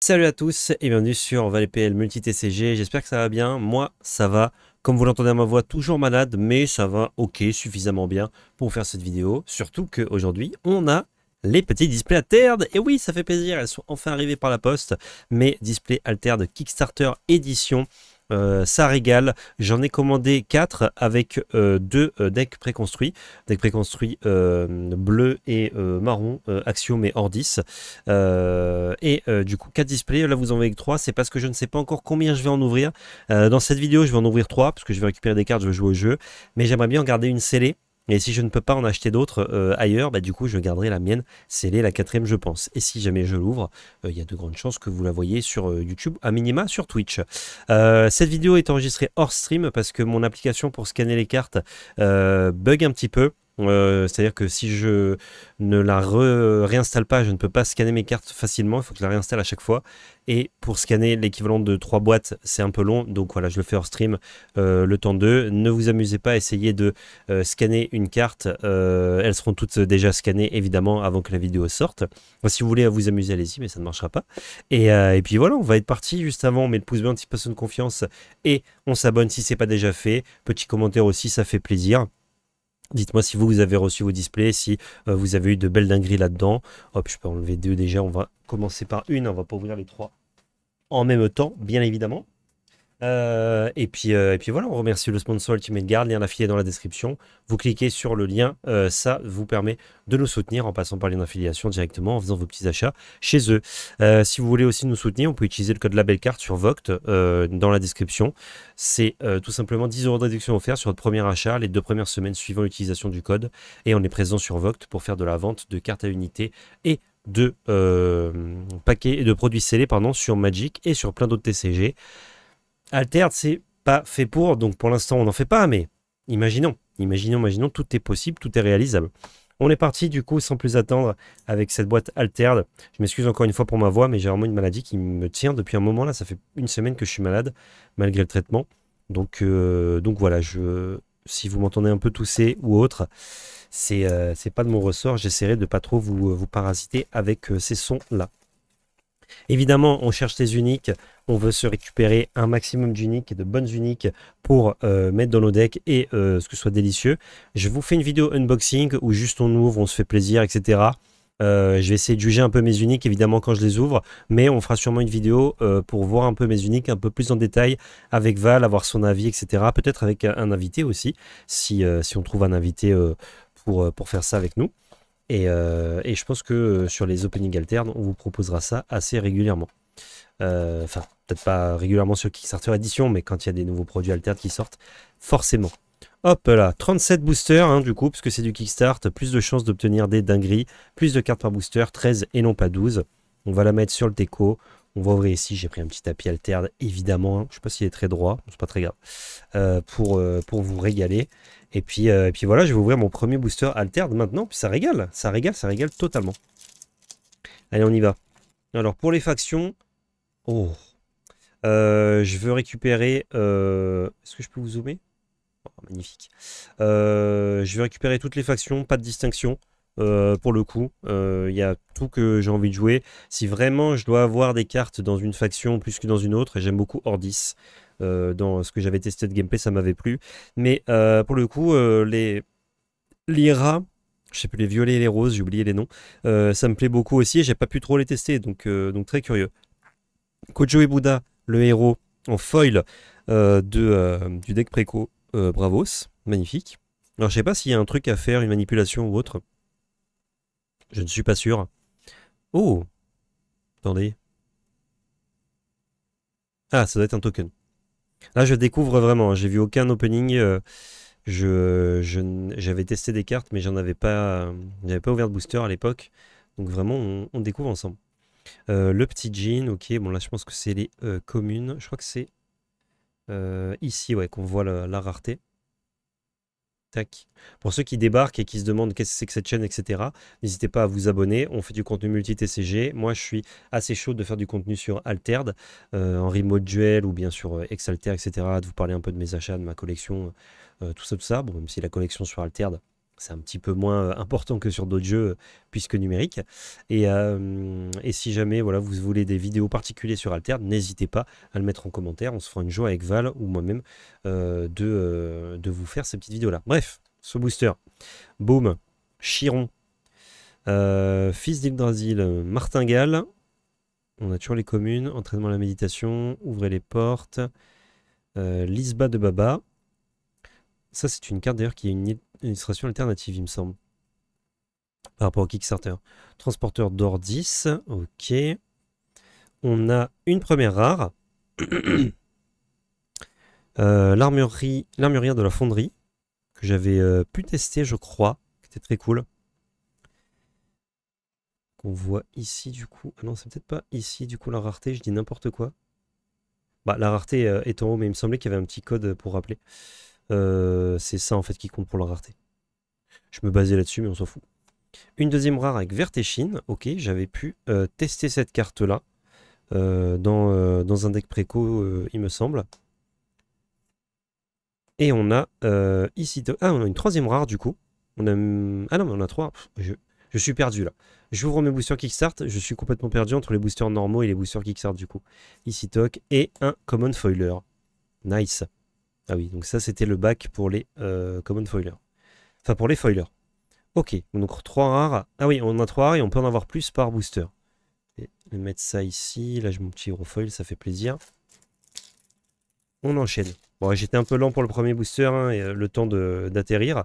Salut à tous et bienvenue sur ValetPL Multi TCG, j'espère que ça va bien, moi ça va, comme vous l'entendez à ma voix, toujours malade, mais ça va ok, suffisamment bien pour faire cette vidéo, surtout qu'aujourd'hui on a les petits displays Altered, et oui ça fait plaisir, elles sont enfin arrivées par la poste, mes displays Altered Kickstarter édition. Ça régale, j'en ai commandé 4 avec 2 decks préconstruits, bleu et marron, Axiom et Ordis, du coup 4 displays, là vous en voyez que 3, c'est parce que je ne sais pas encore combien je vais en ouvrir. Dans cette vidéo je vais en ouvrir 3 parce que je vais récupérer des cartes, je vais jouer au jeu, mais j'aimerais bien en garder une scellée. Et si je ne peux pas en acheter d'autres ailleurs, bah du coup je garderai la mienne scellée, la 4e je pense. Et si jamais je l'ouvre, il y a de grandes chances que vous la voyez sur YouTube, à minima sur Twitch. Cette vidéo est enregistrée hors stream parce que mon application pour scanner les cartes bug un petit peu. C'est-à-dire que si je ne la réinstalle pas, je ne peux pas scanner mes cartes facilement, il faut que je la réinstalle à chaque fois. Et pour scanner l'équivalent de 3 boîtes, c'est un peu long, donc voilà, je le fais hors stream le temps d'eux. Ne vous amusez pas à essayer de scanner une carte, elles seront toutes déjà scannées évidemment avant que la vidéo sorte. Enfin, si vous voulez vous amuser, allez-y, mais ça ne marchera pas. Et puis voilà, on va être parti juste avant, on met le pouce bleu, un petit peu de confiance et on s'abonne si c'est pas déjà fait. Petit commentaire aussi, ça fait plaisir. Dites-moi si vous avez reçu vos displays, si vous avez eu de belles dingueries là-dedans. Hop, je peux enlever 2 déjà. On va commencer par une. On va pas ouvrir les 3 en même temps, bien évidemment. Et puis voilà, on remercie le sponsor Ultimate Guard, lien affilié dans la description. Vous cliquez sur le lien, ça vous permet de nous soutenir en passant par les d'affiliation directement, en faisant vos petits achats chez eux. Si vous voulez aussi nous soutenir, on peut utiliser le code LabelCard sur Voct dans la description. C'est tout simplement 10 € de réduction offerte sur votre premier achat, les 2 premières semaines suivant l'utilisation du code. Et on est présent sur Voct pour faire de la vente de cartes à unité et de paquets et de produits scellés sur Magic et sur plein d'autres TCG. Altered, c'est pas fait pour, donc pour l'instant on n'en fait pas, mais imaginons, tout est possible, tout est réalisable. On est parti du coup sans plus attendre avec cette boîte Altered. Je m'excuse encore une fois pour ma voix, mais j'ai vraiment une maladie qui me tient depuis un moment là, ça fait une semaine que je suis malade, malgré le traitement. Donc voilà, si vous m'entendez un peu tousser ou autre, c'est pas de mon ressort, j'essaierai de pas trop vous parasiter avec ces sons là. Évidemment, on cherche les uniques, on veut se récupérer un maximum d'uniques et de bonnes uniques pour mettre dans nos decks et ce que ce soit délicieux. Je vous fais une vidéo unboxing où juste on ouvre, on se fait plaisir, etc. Je vais essayer de juger un peu mes uniques, évidemment, quand je les ouvre, mais on fera sûrement une vidéo pour voir un peu mes uniques, un peu plus en détail, avec Val, avoir son avis, etc. Peut-être avec un invité aussi, si on trouve un invité pour faire ça avec nous. Et je pense que sur les openings alternes, on vous proposera ça assez régulièrement. Enfin, peut-être pas régulièrement sur Kickstarter Edition, mais quand il y a des nouveaux produits alternes qui sortent, forcément. Hop là, 37 boosters, hein, du coup, parce que c'est du Kickstart, plus de chances d'obtenir des dingueries, plus de cartes par booster, 13 et non pas 12. On va la mettre sur le déco. On va ouvrir ici, j'ai pris un petit tapis alterne, évidemment, hein. Je ne sais pas s'il est très droit, c'est pas très grave, pour vous régaler. Et puis voilà, je vais ouvrir mon premier booster alterne maintenant, puis ça régale, ça régale totalement. Allez, on y va. Alors, pour les factions, oh, je veux récupérer, est-ce que je peux vous zoomer? Oh, magnifique. Je vais récupérer toutes les factions, pas de distinction. Pour le coup, il y a tout que j'ai envie de jouer. Si vraiment je dois avoir des cartes dans une faction plus que dans une autre, et j'aime beaucoup Ordis. Dans ce que j'avais testé de gameplay, ça m'avait plu. Mais pour le coup, les rats, je sais plus, les violets et les roses, j'ai oublié les noms, ça me plaît beaucoup aussi et j'ai pas pu trop les tester, donc très curieux. Kojo et Bouddha, le héros en foil du deck préco Bravos, magnifique. Alors je sais pas s'il y a un truc à faire, une manipulation ou autre. Je ne suis pas sûr. Oh, attendez. Ah, ça doit être un token. Là, je découvre vraiment. J'ai vu aucun opening. J'avais testé des cartes, mais j'avais pas ouvert de booster à l'époque. Donc vraiment, on découvre ensemble. Le petit jean, ok. Bon, là, je pense que c'est les communes. Je crois que c'est ici, ouais, qu'on voit la rareté. Tac. Pour ceux qui débarquent et qui se demandent qu'est-ce que c'est que cette chaîne, etc., n'hésitez pas à vous abonner. On fait du contenu multi-TCG. Moi, je suis assez chaud de faire du contenu sur Altered, en remote duel ou bien sur Exalter, etc., de vous parler un peu de mes achats, de ma collection, tout ça, tout ça. Bon, même si la collection sur Altered, C'est un petit peu moins important que sur d'autres jeux, puisque numérique. Et si jamais voilà, vous voulez des vidéos particulières sur Alter, n'hésitez pas à le mettre en commentaire. On se fera une joie avec Val ou moi-même de vous faire ces petites vidéos-là. Bref, ce booster. Boom. Chiron. Fils d'Yggdrasil. Martingale. On a toujours les communes. Entraînement à la méditation. Ouvrez les portes. Lisba de Baba. Ça, c'est une carte d'ailleurs qui a une illustration alternative, il me semble. Par rapport au Kickstarter. Transporteur d'or 10. Ok. On a une première rare. L'armurière de la fonderie. Que j'avais pu tester, je crois. Qui était très cool. Qu'on voit ici, du coup. Ah non, c'est peut-être pas ici, du coup, la rareté. Je dis n'importe quoi. Bah, la rareté est en haut, mais il me semblait qu'il y avait un petit code pour rappeler. C'est ça, en fait, qui compte pour la rareté. Je me basais là-dessus, mais on s'en fout. Une deuxième rare avec Vertéchine. Ok, j'avais pu tester cette carte-là dans un deck préco, il me semble. Et on a ici... Ah, on a une troisième rare, du coup. On a... Ah non, mais on a trois. Je suis perdu, là. J'ouvre mes boosters Kickstart. Je suis complètement perdu entre les boosters normaux et les boosters Kickstart, du coup. Ici, toc. Et un Common Foiler. Nice. Ah oui, donc ça, c'était le bac pour les Common Foilers. Enfin, pour les Foilers. Ok, donc 3 rares. Ah oui, on a 3 rares et on peut en avoir plus par booster. Je vais mettre ça ici. Là, j'ai mon petit Eurofoil, ça fait plaisir. On enchaîne. Bon, j'étais un peu lent pour le premier booster, hein, et, le temps d'atterrir.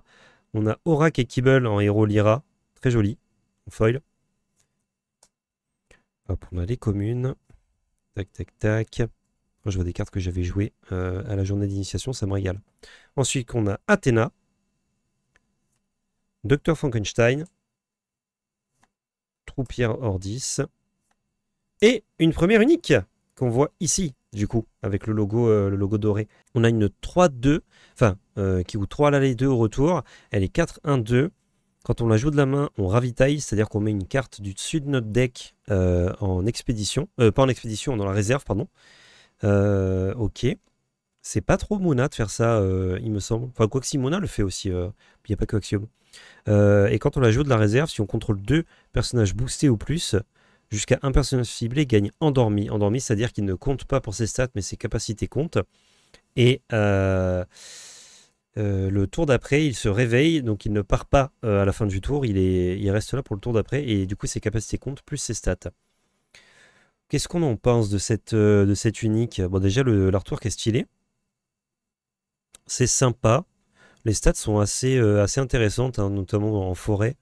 On a Aurak et Kibble en héros Lyra. Très joli. En foil. Hop, on a les communes. Tac, tac, tac. Je vois des cartes que j'avais jouées à la journée d'initiation, ça me régale. Ensuite, on a Athéna. Dr Frankenstein. Troupière Ordis. Et une première unique qu'on voit ici, du coup, avec le logo doré. On a une 3-2, enfin, qui coûte 3 à l'aller, 2 au retour. Elle est 4-1-2. Quand on la joue de la main, on ravitaille, c'est-à-dire qu'on met une carte du dessus de notre deck en expédition. Pas en expédition, dans la réserve, pardon. Ok. C'est pas trop Mona de faire ça, il me semble. Enfin, quoi que si Mona le fait aussi, il n'y a pas que Axiom. Et quand on la joue de la réserve, si on contrôle 2 personnages boostés ou plus, jusqu'à un personnage ciblé gagne endormi. Endormi, c'est-à-dire qu'il ne compte pas pour ses stats, mais ses capacités comptent. Et le tour d'après, il se réveille, donc il ne part pas à la fin du tour, il reste là pour le tour d'après, et du coup ses capacités comptent, plus ses stats. Qu'est-ce qu'on en pense de cette unique? Bon, déjà, l'artwork est stylé. C'est sympa. Les stats sont assez intéressantes, hein, notamment en forêt.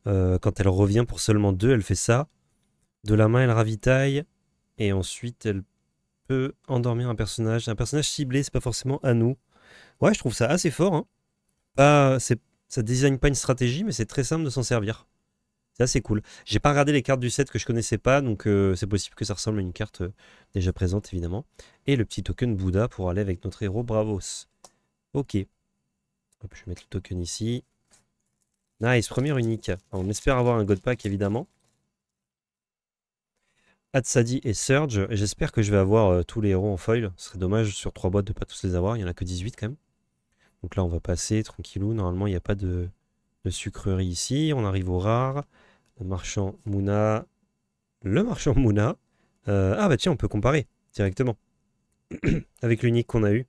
Quand elle revient pour seulement 2, elle fait ça. De la main, elle ravitaille. Et ensuite, elle peut endormir un personnage. Un personnage ciblé, c'est pas forcément à nous. Ouais, je trouve ça assez fort. Hein. Ça design pas une stratégie, mais c'est très simple de s'en servir. C'est assez cool. J'ai pas regardé les cartes du set que je connaissais pas, donc c'est possible que ça ressemble à une carte déjà présente, évidemment. Et le petit token Bouddha pour aller avec notre héros Bravos. Ok. Hop, je vais mettre le token ici. Nice, première unique. Alors, on espère avoir un God Pack, évidemment. Hatsadi et Surge. J'espère que je vais avoir tous les héros en foil. Ce serait dommage sur 3 boîtes de ne pas tous les avoir. Il n'y en a que 18 quand même. Donc là, on va passer tranquillou. Normalement, il n'y a pas de sucrerie ici. On arrive au rare. Le marchand Mouna. Le marchand Mouna. Ah bah tiens, on peut comparer directement avec l'unique qu'on a eu.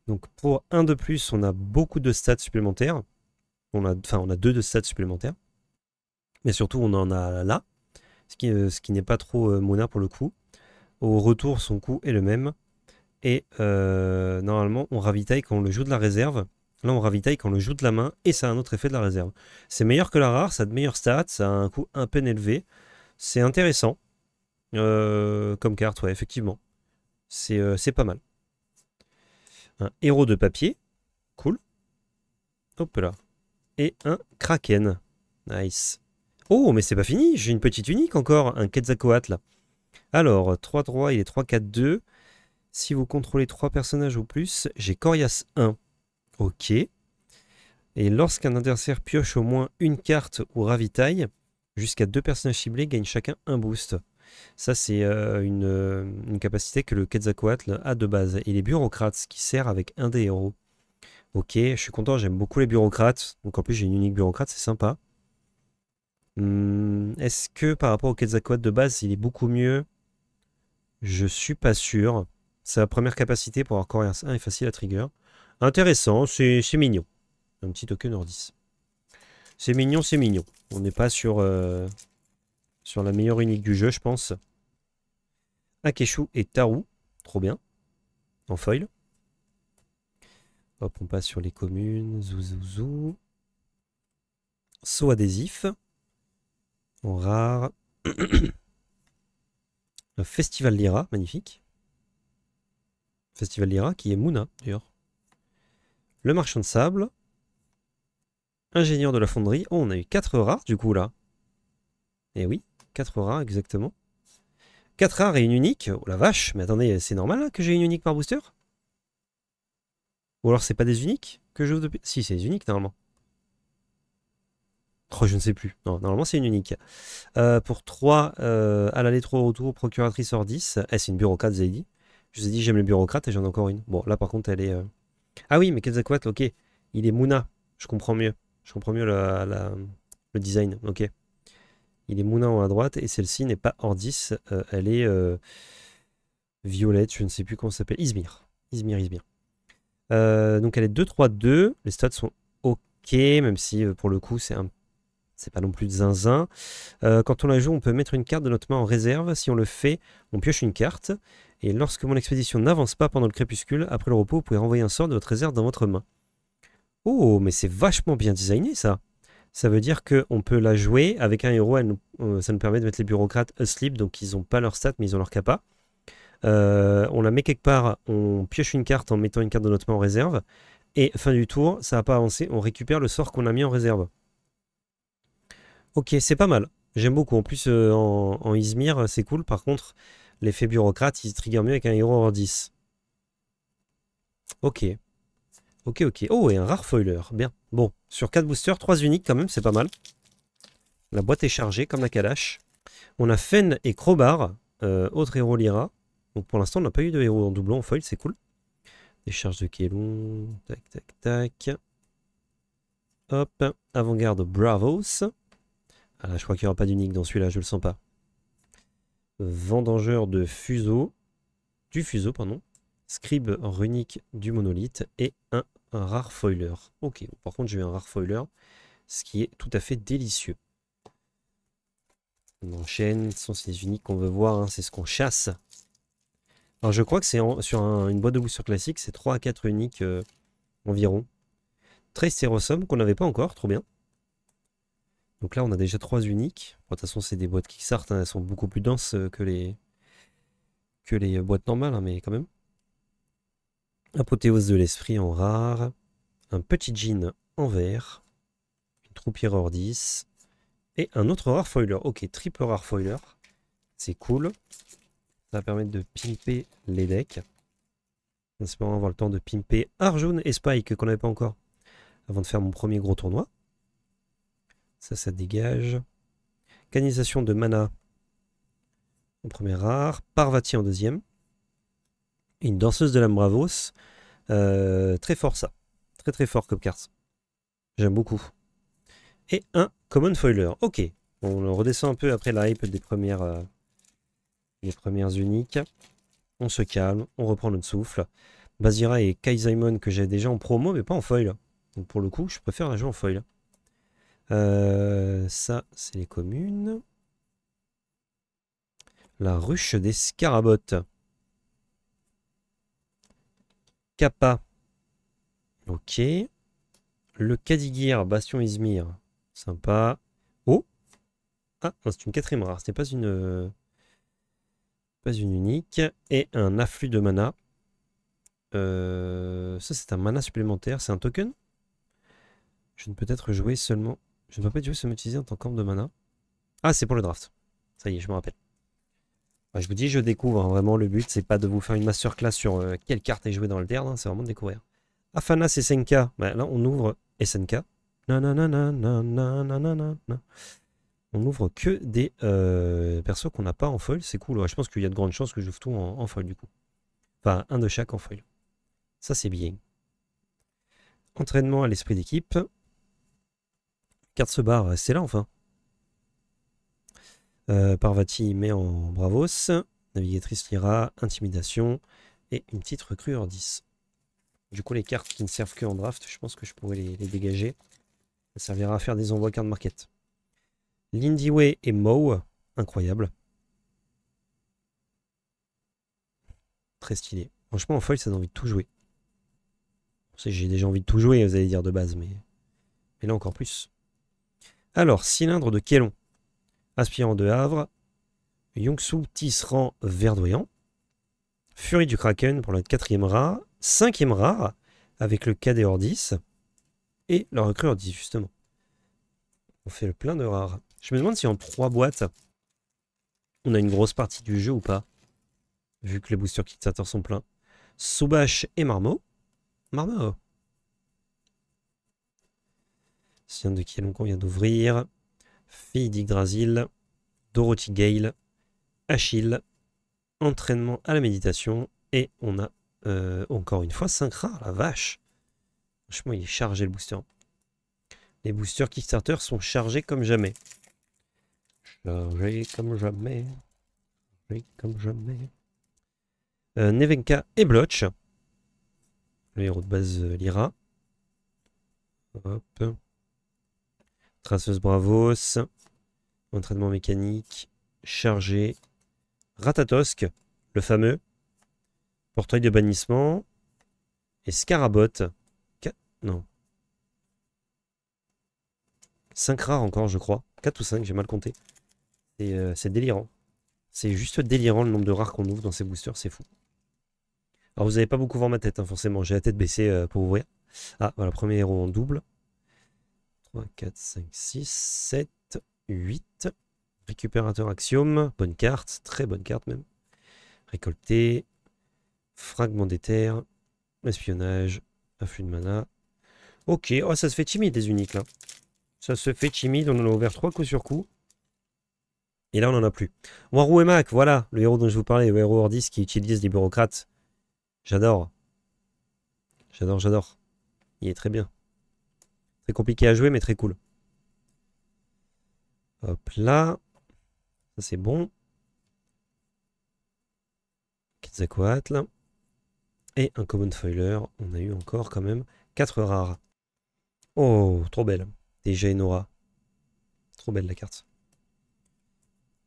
Donc pour un de plus, on a beaucoup de stats supplémentaires. On a 2 de stats supplémentaires. Mais surtout, on en a là. Ce qui n'est pas trop Mona pour le coup. Au retour, son coût est le même. Et normalement, on ravitaille quand on le joue de la réserve. Là, on ravitaille quand on le joue de la main. Et ça a un autre effet de la réserve. C'est meilleur que la rare, ça a de meilleurs stats. Ça a un coût un peu élevé. C'est intéressant. Comme carte, ouais, effectivement. C'est pas mal. Un héros de papier. Cool. Hop là. Et un Kraken. Nice. Oh, mais c'est pas fini. J'ai une petite unique encore. Un Quetzalcoatl. Alors, 3 droits, il est 3-4-2. Si vous contrôlez 3 personnages ou plus, j'ai Corias 1. Ok. Et lorsqu'un adversaire pioche au moins une carte ou ravitaille, jusqu'à 2 personnages ciblés gagnent chacun un boost. Ça, c'est une capacité que le Quetzalcoatl a de base. Il est bureaucrate, ce qui sert avec un des héros. Ok, je suis content, j'aime beaucoup les bureaucrates. Donc en plus j'ai une unique bureaucrate, c'est sympa. Est-ce que par rapport au Quetzalcoatl de base, il est beaucoup mieux? Je suis pas sûr. Sa première capacité pour avoir Coréen 1 est facile à trigger. Intéressant, c'est mignon. Un petit token Ordis. C'est mignon, c'est mignon. On n'est pas sur la meilleure unique du jeu, je pense. Akeshu et Taru. Trop bien. En foil. Hop, on passe sur les communes. Zouzouzou. Saut adhésif. En rare. Un Festival Lyra, magnifique. Festival Lyra qui est Mouna, d'ailleurs. Le marchand de sable. Ingénieur de la fonderie. Oh, on a eu 4 rares du coup là. Eh oui, 4 rares exactement. 4 rares et une unique. Oh la vache, mais attendez, c'est normal hein, que j'ai une unique par booster? Ou alors c'est pas des uniques que je depuis. Si, c'est des uniques normalement. Oh, je ne sais plus. Non, normalement c'est une unique. Pour 3, à l'aller 3 au retour, procuratrice hors 10. Eh, c'est une bureaucrate, vous avez dit. Je vous ai dit j'aime les bureaucrates et j'en ai encore une. Bon, là par contre elle est. Ah oui, mais Quetzalcoatl, ok. Il est Mouna. Je comprends mieux. Je comprends mieux le design. Ok. Il est Mouna en à droite et celle-ci n'est pas hors 10. Elle est violette, je ne sais plus comment ça s'appelle. Izmir. Izmir. Donc elle est 2-3-2. Les stats sont ok, même si pour le coup c'est pas non plus de zinzin. Quand on la joue, on peut mettre une carte de notre main en réserve. Si on le fait, on pioche une carte. Et lorsque mon expédition n'avance pas pendant le crépuscule, après le repos, vous pouvez renvoyer un sort de votre réserve dans votre main. Oh, mais c'est vachement bien designé ça. Ça veut dire qu'on peut la jouer avec un héros. Ça nous permet de mettre les bureaucrates asleep, donc ils n'ont pas leur stats, mais ils ont leur capa. On la met quelque part, on pioche une carte en mettant une carte de notre main en réserve. Et fin du tour, ça n'a pas avancé, on récupère le sort qu'on a mis en réserve. Ok, c'est pas mal. J'aime beaucoup. En plus, en Izmir, c'est cool. Par contre, l'effet bureaucrate, il se trigger mieux avec un héros hors 10. Ok. Ok. Oh, et un rare foiler. Bien. Bon, sur 4 boosters, 3 uniques quand même, c'est pas mal. La boîte est chargée, comme la Kalash. On a Fen et Crowbar, autre héros Lyra. Donc pour l'instant, on n'a pas eu de héros en doublon en foil, c'est cool. Décharge de Kélon. Tac. Hop. Avant-garde Bravos. Ah là, je crois qu'il n'y aura pas d'unique dans celui-là, je le sens pas. Vendangeur de Fuseau. Du Fuseau, pardon. Scribe runique du monolithe. Et un rare foiler. Ok, par contre, j'ai eu un rare foiler. Ce qui est tout à fait délicieux. On enchaîne. Ce sont ces uniques qu'on veut voir, hein, c'est ce qu'on chasse. Alors je crois que c'est sur une boîte de booster classique, c'est 3 à 4 uniques environ. Trace et Rossum qu'on n'avait pas encore, trop bien. Donc là on a déjà 3 uniques. Bon, de toute façon c'est des boîtes Kickstarter, hein, elles sont beaucoup plus denses que les boîtes normales, hein, mais quand même. Apothéose de l'esprit en rare. Un petit jean en vert. Une troupière hors 10. Et un autre rare foiler. Ok, triple rare foiler. C'est cool. Ça va permettre de pimper les decks. En espérant avoir le temps de pimper Arjun et Spike qu'on n'avait pas encore. Avant de faire mon premier gros tournoi. Ça dégage. Canalisation de mana en premier rare. Parvati en deuxième. Et une danseuse de l'âme Bravos. Très fort ça. Très fort comme carte. J'aime beaucoup. Et un Common Foiler. Ok. On redescend un peu après la hype des premières uniques. On se calme. On reprend notre souffle. Basira et Kaizaimon que j'ai déjà en promo mais pas en foil. Donc pour le coup je préfère la jouer en foil. Ça c'est les communes. La ruche des scarabottes. Kappa. Ok. Le Kadigir, Bastion Izmir. Sympa. Oh. Ah, c'est une quatrième rare. Ce n'est pas une unique. Et un afflux de mana. Ça c'est un mana supplémentaire. C'est un token. Je ne peux être joué seulement. Je ne peux pas jouer seulement utiliser en tant qu'arme de mana. Ah, c'est pour le draft. Ça y est, je me rappelle. Je vous dis, je découvre. Hein, vraiment, le but, c'est pas de vous faire une masterclass sur quelle carte est jouée dans le Terne. Hein, c'est vraiment de découvrir. Afanas et SNK. Bah, là, on ouvre SNK. On ouvre que des persos qu'on n'a pas en foil. C'est cool. Ouais, je pense qu'il y a de grandes chances que j'ouvre tout en foil du coup. Enfin, un de chaque en foil. Ça, c'est bien. Entraînement à l'esprit d'équipe. Carte se barre, c'est là enfin. Parvati met en Bravos. Navigatrice Lyra, Intimidation. Et une petite recrue hors 10. Du coup, les cartes qui ne servent que en draft, je pense que je pourrais les dégager. Ça servira à faire des envois card market. Lindy et Moe, incroyable. Très stylé. Franchement, en foil, ça donne envie de tout jouer. J'ai déjà envie de tout jouer, vous allez dire de base, mais là encore plus. Alors, cylindre de Kélon. Aspirant de Havre. Yongsu Tisserand Verdoyant. Furie du Kraken pour le 4e rare. 5e rare avec le cadet hors 10. Et la recrue hors 10, justement. On fait le plein de rares. Je me demande si en 3 boîtes, on a une grosse partie du jeu ou pas. Vu que les boosters Kickstarter sont pleins. Soubache et Marmot. Marmot. Cylindre de Kélon qu'on vient d'ouvrir. Fille d'Yggdrasil. Dorothy Gale. Achille. Entraînement à la méditation. Et on a encore une fois 5 rares, la vache. Franchement, il est chargé le booster. Les boosters Kickstarter sont chargés comme jamais. Chargés comme jamais. Chargés comme jamais. Nevenka et Blotch. Le héros de base Lyra. Hop. Traceuse Bravos. Entraînement mécanique. Chargé. Ratatosk, le fameux. Portrait de bannissement. Et Scarabot. Non. 5 rares encore, je crois. 4 ou 5, j'ai mal compté. C'est délirant. C'est juste délirant le nombre de rares qu'on ouvre dans ces boosters, c'est fou. Alors vous n'avez pas beaucoup voir ma tête, hein, forcément. J'ai la tête baissée pour ouvrir. Ah, voilà, premier héros en double. 3, 4, 5, 6, 7, 8. Récupérateur Axiome. Bonne carte, très bonne carte même. Récolter. Fragment d'éther. Espionnage. Afflux de mana. Ok, oh, ça se fait timide des uniques là. Ça se fait timide, on en a ouvert 3 coups sur coup. Et là on n'en a plus. Warou et Mac, voilà, le héros dont je vous parlais, le héros hors 10 qui utilise les bureaucrates. J'adore. J'adore, j'adore. Il est très bien. Très compliqué à jouer, mais très cool. Hop là. Ça c'est bon. Quetzalcoatl. Et un common foiler. On a eu encore quand même 4 rares. Oh, trop belle. Déjà Enora. Trop belle la carte.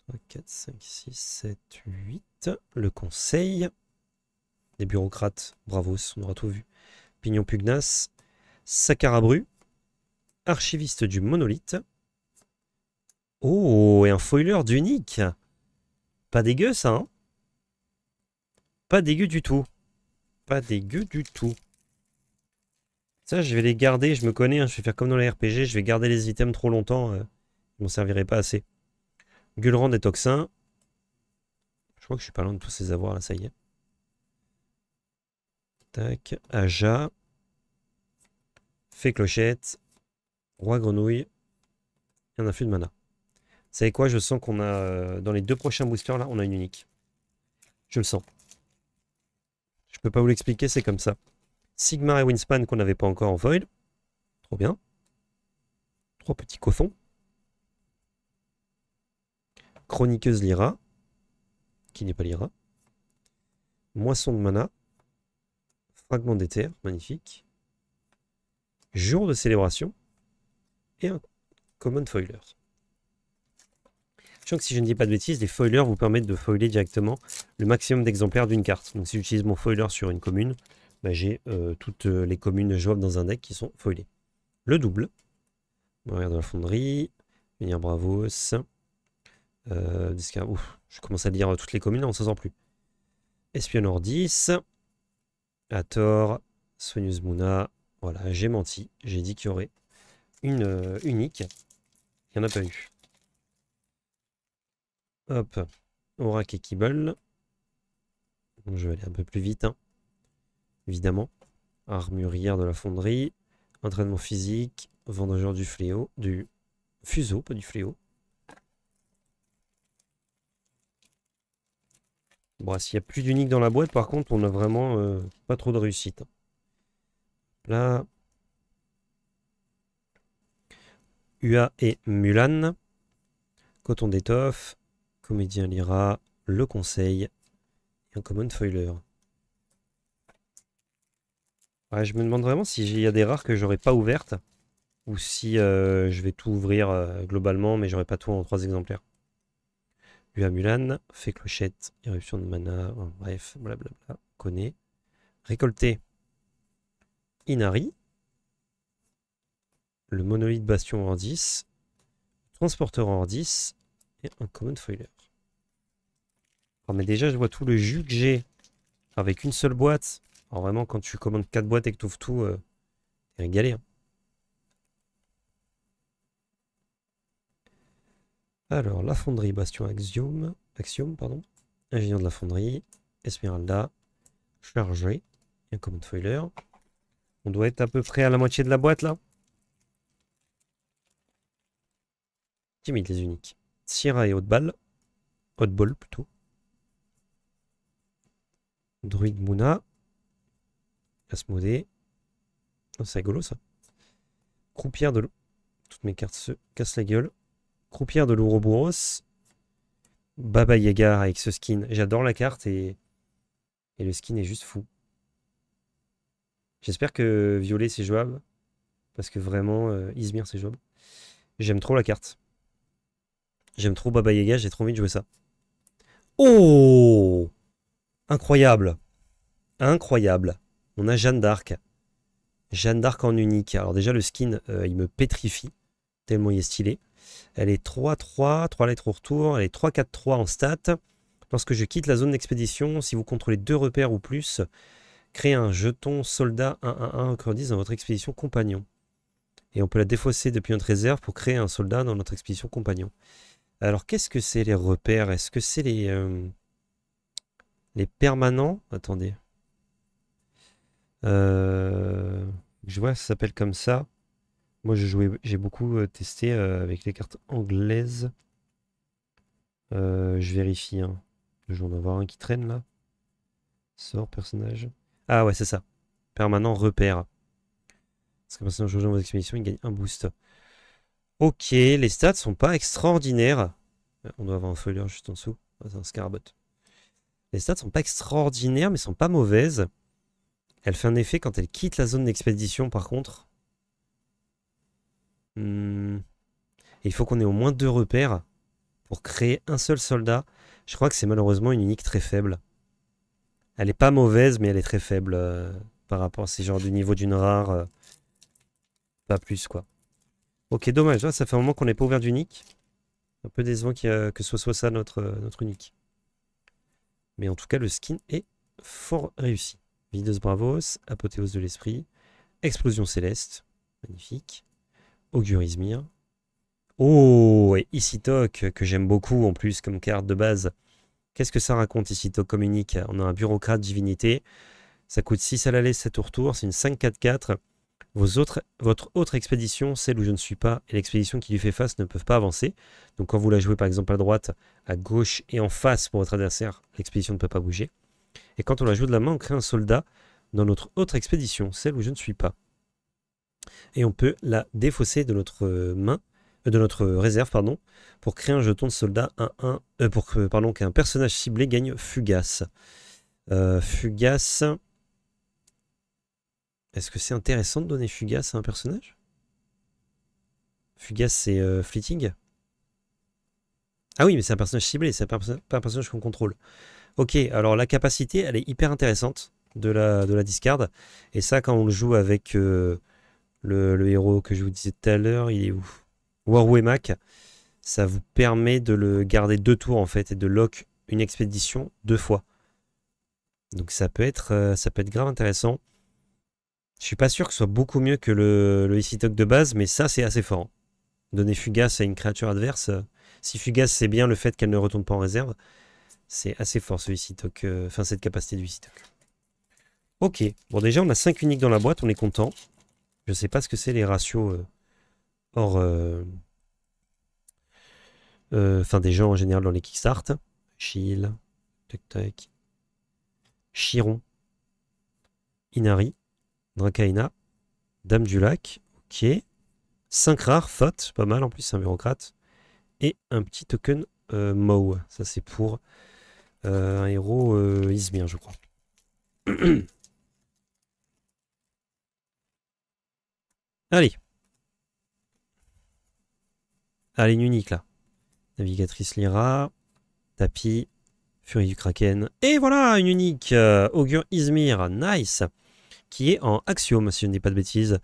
3, 4, 5, 6, 7, 8. Le conseil. Des bureaucrates. Bravos, on aura tout vu. Pignon pugnace. Sakarabru. Archiviste du monolithe. Oh, et un foiler d'unique. Pas dégueu ça, hein? Pas dégueu du tout. Pas dégueu du tout. Ça, je vais les garder, je me connais, hein, je vais faire comme dans les RPG, je vais garder les items trop longtemps, je m'en servirai pas assez. Gulrand et Toxin. Je crois que je suis pas loin de tous ces avoirs là, ça y est. Tac, Aja. Fée Clochette. Roi Grenouille. Et un afflux de mana. Vous savez quoi, je sens qu'on a, dans les 2 prochains boosters là, on a une unique. Je le sens. Je peux pas vous l'expliquer, c'est comme ça. Sigmar et Winspan qu'on n'avait pas encore en foil. Trop bien. 3 petits coffons. Chroniqueuse Lyra. Qui n'est pas Lyra. Moisson de mana. Fragment d'éther, magnifique. Jour de célébration. Et un common foiler. Je sens que si je ne dis pas de bêtises, les foilers vous permettent de foiler directement le maximum d'exemplaires d'une carte. Donc si j'utilise mon foiler sur une commune, bah, j'ai toutes les communes jouables dans un deck qui sont foilées. Le double. Barrière de la fonderie. Venir Bravos. Ouf, je commence à lire toutes les communes, on ne s'en sent plus. Espionneur 10. Hathor. Soigneuse Mouna. Voilà, j'ai menti. J'ai dit qu'il y aurait une unique. Il n'y en a pas eu. Hop. Aurak et Kibble. Donc, je vais aller un peu plus vite, hein. Évidemment. Armurière de la fonderie. Entraînement physique. Vendangeur du fléau. Du fuseau, pas du fléau. Bon, s'il n'y a plus d'unique dans la boîte, par contre, on a vraiment pas trop de réussite. Là, UA et Mulan. Coton d'étoffe. Comédien Lyra. Le Conseil. Et un Common Foiler. Ouais, je me demande vraiment s'il y a des rares que j'aurais pas ouvertes. Ou si je vais tout ouvrir globalement, mais j'aurai pas tout en 3 exemplaires. UA Mulan. Fait clochette. Éruption de mana. Bref, blablabla. On connaît. Récolter. Inari. Le monolithe bastion en 10. Transporteur en 10. Et un Common Foiler. Oh, mais déjà, je vois tout le jus que j'ai avec une seule boîte. Alors vraiment, quand tu commandes 4 boîtes et que tu ouvres tout, t'es régalé. Hein. Alors, la fonderie, Bastion Axiom, pardon. Ingénieur de la fonderie. Esmeralda. Chargé. Et un Common Foiler. On doit être à peu près à la moitié de la boîte, là. Timide, les uniques. Sierra et Haute-Balle. Haute-Ball, plutôt. Druide Mouna. Asmodée. Oh, c'est rigolo, ça. Croupière de l'eau. Toutes mes cartes se cassent la gueule. Croupière de l'Ouroboros. Baba Yaga avec ce skin. J'adore la carte et le skin est juste fou. J'espère que violet c'est jouable. Parce que vraiment, Izmir c'est jouable. J'aime trop la carte. J'aime trop Baba Yaga, j'ai trop envie de jouer ça. Oh! Incroyable. Incroyable. On a Jeanne d'Arc. Jeanne d'Arc en unique. Alors déjà le skin, il me pétrifie. Tellement il est stylé. Elle est 3-3, 3 lettres au retour. Elle est 3-4-3 en stats. Lorsque je quitte la zone d'expédition, si vous contrôlez 2 repères ou plus, créez un jeton soldat 1-1-1 recordise dans votre expédition compagnon. Et on peut la défausser depuis notre réserve pour créer un soldat dans notre expédition compagnon. Alors qu'est-ce que c'est les repères? Est-ce que c'est les permanents? Attendez. Je vois, ça s'appelle comme ça. Moi, j'ai beaucoup testé avec les cartes anglaises. Je vérifie. Hein. Je vais en avoir un qui traîne là. Sort, personnage. Ah ouais, c'est ça. Permanent repère. Parce que personnage rejoint vos expéditions, il gagne un boost. Ok, les stats sont pas extraordinaires. On doit avoir un foiler juste en dessous. Ah, c'est un scarabot. Les stats sont pas extraordinaires, mais sont pas mauvaises. Elle fait un effet quand elle quitte la zone d'expédition, par contre. Et il faut qu'on ait au moins 2 repères pour créer un seul soldat. Je crois que c'est malheureusement une unique très faible. Elle est pas mauvaise, mais elle est très faible par rapport à ces genres du niveau d'une rare. Pas plus, quoi. Ok, dommage. Ça fait un moment qu'on n'est pas ouvert d'unique. Un peu décevant que ce soit ça notre unique. Mais en tout cas, le skin est fort réussi. Videuse Bravos, Apothéose de l'Esprit, Explosion Céleste, magnifique. Augure Izmir. Oh, et Isitok, que j'aime beaucoup en plus comme carte de base. Qu'est-ce que ça raconte Isitok comme unique? On a un bureaucrate divinité. Ça coûte 6 à l'aller, 7 au retour. C'est une 5-4-4. Votre autre expédition, celle où je ne suis pas, et l'expédition qui lui fait face ne peuvent pas avancer. Donc quand vous la jouez par exemple à droite, à gauche et en face pour votre adversaire, l'expédition ne peut pas bouger. Et quand on la joue de la main, on crée un soldat dans notre autre expédition, celle où je ne suis pas. Et on peut la défausser de notre de notre réserve, pardon, pour créer un jeton de soldat 1-1, pour que, pardon, qu'un personnage ciblé gagne Fugace. Fugace. Est-ce que c'est intéressant de donner Fugace à un personnage? Fugace, c'est fleeting? Ah oui, mais c'est un personnage ciblé, c'est pas un personnage qu'on contrôle. Ok, alors la capacité, elle est hyper intéressante de la discard. Et ça, quand on le joue avec le héros que je vous disais tout à l'heure, il est où? Warwemak, ça vous permet de le garder 2 tours en fait et de lock une expédition 2 fois. Donc ça peut être grave intéressant. Je suis pas sûr que ce soit beaucoup mieux que le Isitok de base, mais ça c'est assez fort. Donner Fugace à une créature adverse, si Fugace c'est bien le fait qu'elle ne retourne pas en réserve, c'est assez fort ce Isitok, enfin cette capacité du Isitok. Ok, bon déjà on a 5 uniques dans la boîte, on est content. Je sais pas ce que c'est les ratios hors... Enfin, des gens en général dans les Kickstart. Chill. Tac tac. Chiron. Inari. Drakaina. Dame du lac. Ok. 5 rares, Thought, pas mal en plus, c'est un bureaucrate. Et un petit token Moe. Ça, c'est pour un héros Izmir, je crois. Allez. Allez, une unique là. Navigatrice Lyra. Tapis. Furie du Kraken. Et voilà, une unique. Augure Izmir. Nice. Qui est en Axiome, si je ne dis pas de bêtises.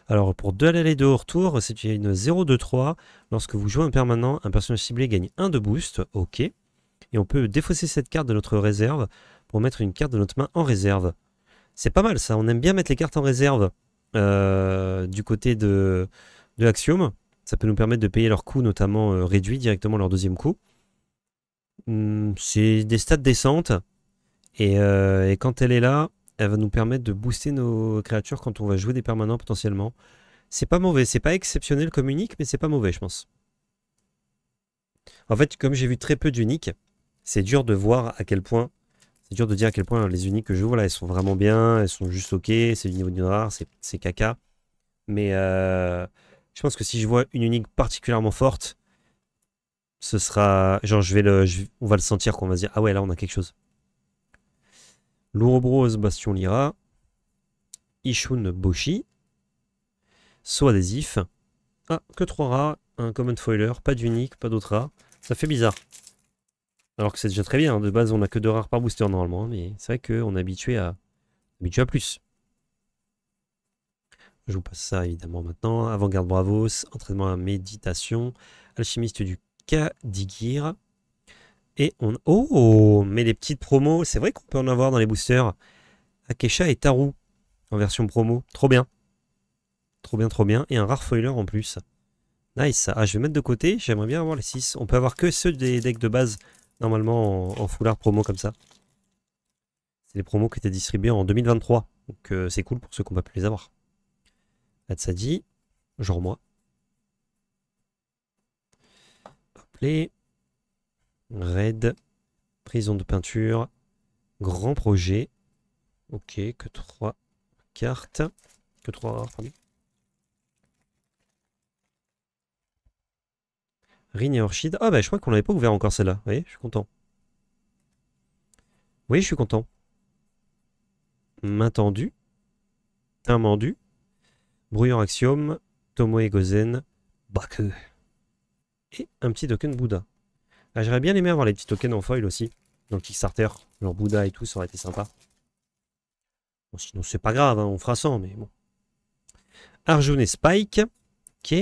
Alors, pour 2 allées de retour, c'est une 0-2-3. Lorsque vous jouez un permanent, un personnage ciblé gagne 1 de boost. Ok. Et on peut défausser cette carte de notre réserve pour mettre une carte de notre main en réserve. C'est pas mal ça, on aime bien mettre les cartes en réserve du côté de Axiom. Ça peut nous permettre de payer leur coût, notamment réduit directement leur deuxième coût. C'est des stats décentes. Et quand elle est là, elle va nous permettre de booster nos créatures quand on va jouer des permanents potentiellement. C'est pas mauvais, c'est pas exceptionnel comme unique, mais c'est pas mauvais, je pense. En fait, comme j'ai vu très peu d'uniques, c'est dur de voir à quel point. C'est dur de dire à quel point les uniques que je joue, voilà, elles sont vraiment bien, elles sont juste ok, c'est du niveau d'une rare, c'est caca. Mais je pense que si je vois une unique particulièrement forte, ce sera. Genre, on va le sentir, qu'on va se dire, ah ouais, là, on a quelque chose. L'Ouroboros Bastion Lyra. Ishun Boshi. Saut adhésif. Ah, que 3 rares, un common foiler, pas d'unique, pas d'autres rares. Ça fait bizarre. Alors que c'est déjà très bien, hein. De base on a que 2 rares par booster normalement, hein, mais c'est vrai qu'on est habitué à plus. Je vous passe ça évidemment maintenant. Avant-garde Bravos, entraînement à méditation, alchimiste du Kadigir. Et on... Oh, mais les petites promos, c'est vrai qu'on peut en avoir dans les boosters. Akesha et Taru en version promo. Trop bien. Trop bien, trop bien. Et un rare foiler en plus. Nice. Ah, je vais mettre de côté. J'aimerais bien avoir les 6. On peut avoir que ceux des decks de base, normalement, en foulard promo comme ça. C'est les promos qui étaient distribués en 2023. Donc c'est cool pour ceux qui n'ont pas pu les avoir. Hatsadi, genre moi. Hop les. Raid. Prison de peinture. Grand projet. Ok, que 3 cartes. Que 3 rares, pardon. Rin et Orchid. Ah bah je crois qu'on l'avait pas ouvert encore celle-là. Vous voyez, je suis content. Oui, je suis content. Main tendue. Un mendu. Brouilleur Axiome. Tomoe Gozen. Baku. Et un petit token Bouddha. Ah, j'aurais bien aimé avoir les petits tokens en foil aussi. Dans le Kickstarter. Genre Bouddha et tout, ça aurait été sympa. Bon, sinon c'est pas grave, hein, on fera sans, mais bon. Arjun et Spike. Ok.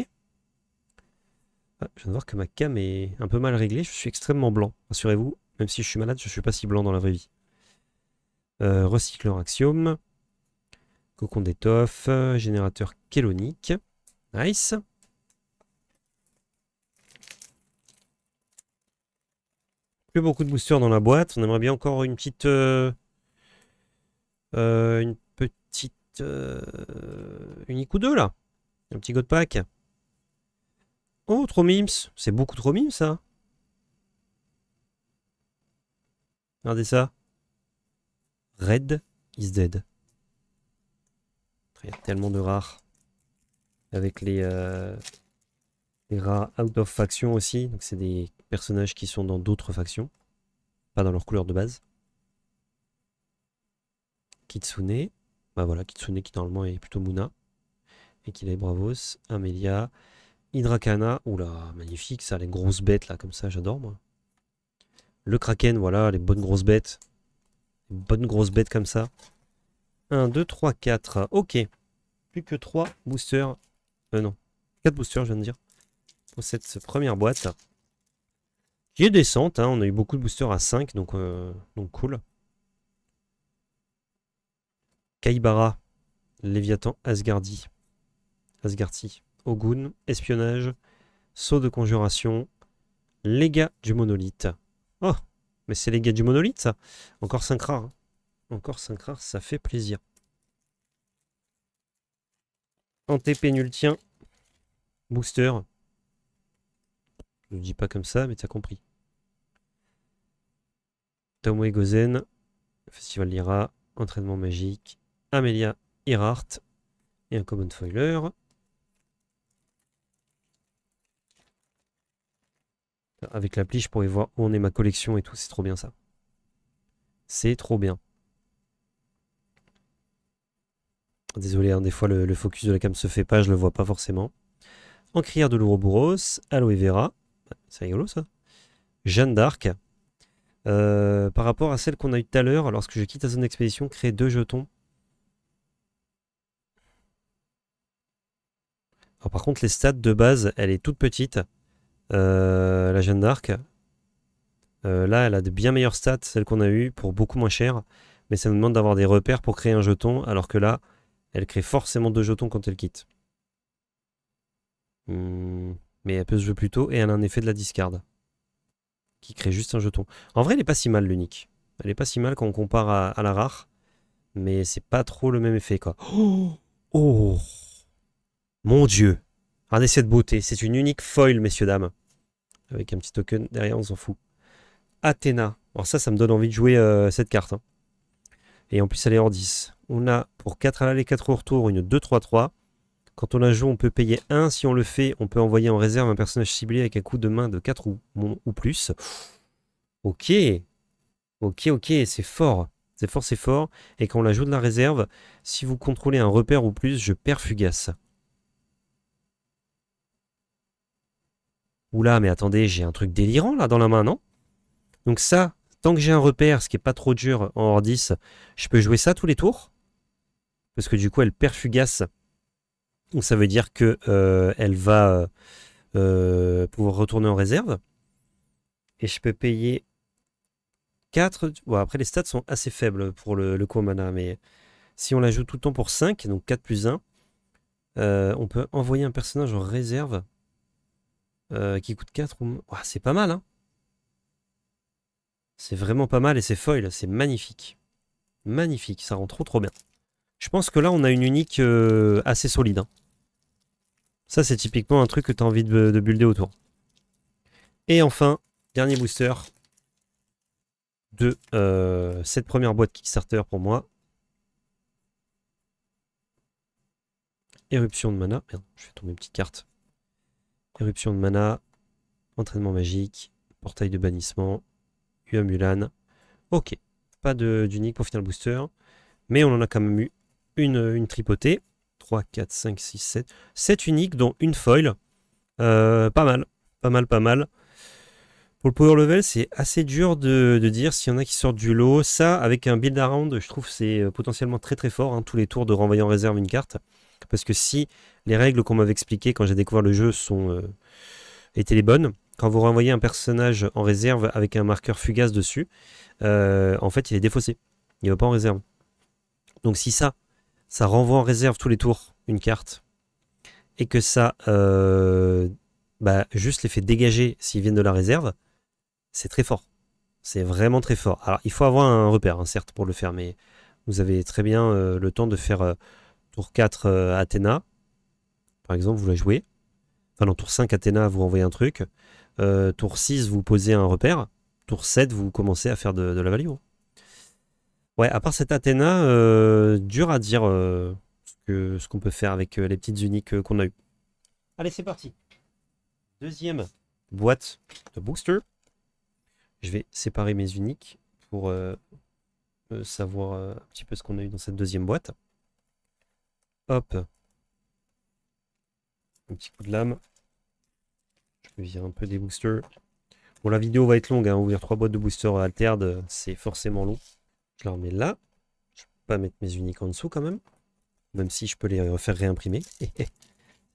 Ah, je viens de voir que ma cam est un peu mal réglée. Je suis extrêmement blanc, rassurez-vous. Même si je suis malade, je suis pas si blanc dans la vraie vie. Recycleur Axiome. Cocon d'étoffe. Générateur Kélonique. Nice. Plus beaucoup de boosters dans la boîte. On aimerait bien encore une petite... unique ou deux là. Un petit god pack. Oh, trop mimes. C'est beaucoup trop mimes ça. Regardez ça. Red is dead. Il y a tellement de rares. Avec les rares out of faction aussi. Donc c'est des personnages qui sont dans d'autres factions. Pas dans leur couleur de base. Kitsune. Bah voilà, Kitsune qui normalement est plutôt Muna. Et qu'il est Bravos. Amelia. Hydrakana. Oula, magnifique ça, les grosses bêtes là, comme ça, j'adore moi. Le Kraken, voilà, les bonnes grosses bêtes. Les bonnes grosses bêtes comme ça. 1, 2, 3, 4. Ok. Plus que 3 boosters. Non. 4 boosters, je viens de dire. Pour cette première boîte. Qui est décente, hein. On a eu beaucoup de boosters à 5, donc cool. Kaibara. Léviathan Asgardi. Ogun. Espionnage. Saut de conjuration. Légat du monolithe. Oh, mais c'est les gars du monolithe, ça. Encore 5 rares. Hein. Encore 5 rares, ça fait plaisir. Antépénultien. Booster. Je ne dis pas comme ça, mais tu as compris. Tomoe Gozen. Festival Lyra. Entraînement magique. Amelia Earhart. Et un Common Foiler. Avec l'appli, je pourrais voir où on est ma collection et tout. C'est trop bien ça. C'est trop bien. Désolé, hein, des fois le focus de la cam se fait pas, je le vois pas forcément. Encrière de l'Ouroboros, Aloe Vera. C'est rigolo ça. Jeanne d'Arc. Par rapport à celle qu'on a eue tout à l'heure, lorsque je quitte la zone d'expédition, créer 2 jetons. Alors, par contre, les stats de base, elle est toute petite. La Jeanne d'Arc. Là, elle a de bien meilleures stats, celle qu'on a eue, pour beaucoup moins cher. Mais ça nous demande d'avoir des repères pour créer un jeton, alors que là, elle crée forcément 2 jetons quand elle quitte. Mais elle peut se jouer plus tôt et elle a un effet de la discard. Qui crée juste un jeton. En vrai, elle est pas si mal l'unique. Elle est pas si mal quand on compare à la rare. Mais c'est pas trop le même effet, quoi. Oh, oh mon Dieu. Regardez cette beauté. C'est une unique foil, messieurs, dames. Avec un petit token derrière, on s'en fout. Athéna. Alors ça me donne envie de jouer cette carte. Hein. Et en plus, elle est hors 10. On a pour 4 à l'aller, 4 au retour, une 2-3-3. Quand on la joue, on peut payer 1. Si on le fait, on peut envoyer en réserve un personnage ciblé avec un coup de main de 4 ou plus. Ok. Ok, ok, c'est fort. C'est fort, c'est fort. Et quand on la joue de la réserve, si vous contrôlez un repère ou plus, je perds Fugace. Oula, mais attendez, j'ai un truc délirant là dans la main, non? Donc ça, tant que j'ai un repère, ce qui est pas trop dur en hors 10, je peux jouer ça tous les tours. Parce que du coup, elle perd Fugace. Donc ça veut dire que elle va pouvoir retourner en réserve. Et je peux payer 4. Bon, après, les stats sont assez faibles pour le coup mana, mais si on la joue tout le temps pour 5, donc 4 plus 1, on peut envoyer un personnage en réserve qui coûte 4. Oh, c'est pas mal, hein. C'est vraiment pas mal et c'est foil, c'est magnifique. Magnifique, ça rend trop trop bien. Je pense que là, on a une unique assez solide. Hein. Ça, c'est typiquement un truc que tu as envie de builder autour. Et enfin, dernier booster de cette première boîte Kickstarter pour moi. Éruption de mana. Merde, je fais tomber une petite carte. Éruption de mana. Entraînement magique. Portail de bannissement. Mulan. Ok. Pas d'unique pour finir le booster. Mais on en a quand même eu une tripotée. 3, 4, 5, 6, 7. 7 uniques, dont une foil. Pas mal. Pas mal, pas mal. Pour le power level, c'est assez dur de dire s'il y en a qui sortent du lot. Ça, avec un build around, je trouve c'est potentiellement très très fort. Hein, tous les tours de renvoyer en réserve une carte. Parce que si les règles qu'on m'avait expliquées quand j'ai découvert le jeu étaient les bonnes, quand vous renvoyez un personnage en réserve avec un marqueur fugace dessus, en fait, il est défaussé. Il ne va pas en réserve. Donc si ça renvoie en réserve tous les tours une carte, et que ça juste les fait dégager s'ils viennent de la réserve, c'est très fort. C'est vraiment très fort. Alors, il faut avoir un repère, hein, certes, pour le faire, mais vous avez très bien le temps de faire tour 4 Athéna. Par exemple, vous la jouez. Enfin, non, tour 5 Athéna, vous renvoyez un truc. Tour 6, vous posez un repère. Tour 7, vous commencez à faire de la value. Ouais, à part cette Athéna, dur à dire ce qu'on peut faire avec les petites uniques qu'on a eues. Allez, c'est parti. Deuxième boîte de booster. Je vais séparer mes uniques pour savoir un petit peu ce qu'on a eu dans cette deuxième boîte. Hop. Un petit coup de lame. Je peux virer un peu des boosters. Bon, la vidéo va être longue. Hein. Ouvrir 3 boîtes de boosters altered, c'est forcément long. Je la remets là. Je peux pas mettre mes uniques en dessous quand même. Même si je peux les refaire réimprimer.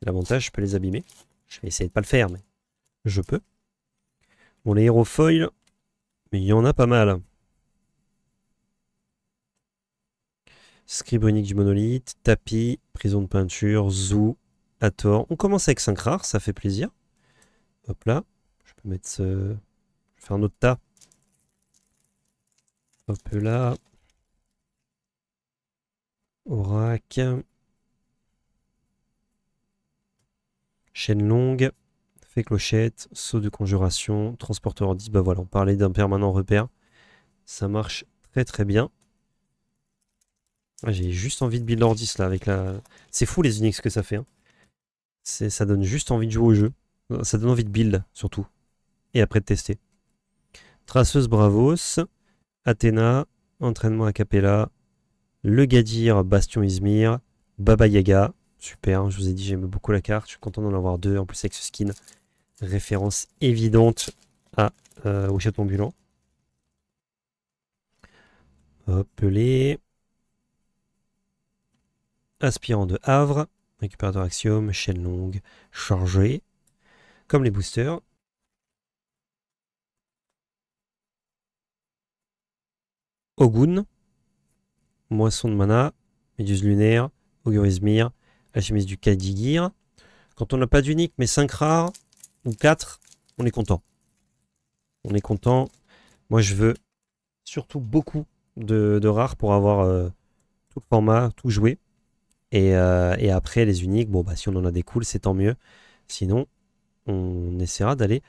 L'avantage, je peux les abîmer. Je vais essayer de pas le faire, mais je peux. Bon, les héros foil, mais il y en a pas mal. Scribe unique du monolithe, tapis, prison de peinture, zoo, Hathor. On commence avec 5 rares, ça fait plaisir. Hop là. Je peux mettre ce... Je vais faire un autre tas. Hop là. Orac. Chaîne longue. Fait clochette. Saut de conjuration. Transporteur 10. Bah voilà, on parlait d'un permanent repère. Ça marche très très bien. Ah, j'ai juste envie de build hors 10 là avec la... C'est fou les uniques ce que ça fait. Hein. Ça donne juste envie de jouer au jeu. Ça donne envie de build surtout. et après de tester. Traceuse Bravos, Athéna, entraînement a cappella, le Gadir, Bastion Izmir, Baba Yaga, super, je vous ai dit j'aime beaucoup la carte, je suis content d'en avoir deux, en plus avec ce skin, référence évidente au château ambulant. Hop les... Aspirant de Havre, récupérateur axiome, chaîne longue, chargé, comme les boosters. Ogun, moisson de mana, méduse lunaire, augure Izmir, alchimiste du Kadigir. Quand on n'a pas d'unique mais 5 rares, ou 4, on est content. On est content. Moi je veux surtout beaucoup de rares pour avoir tout le format, tout joué. Et après les uniques, bon bah si on en a des cools, c'est tant mieux. Sinon, on essaiera d'aller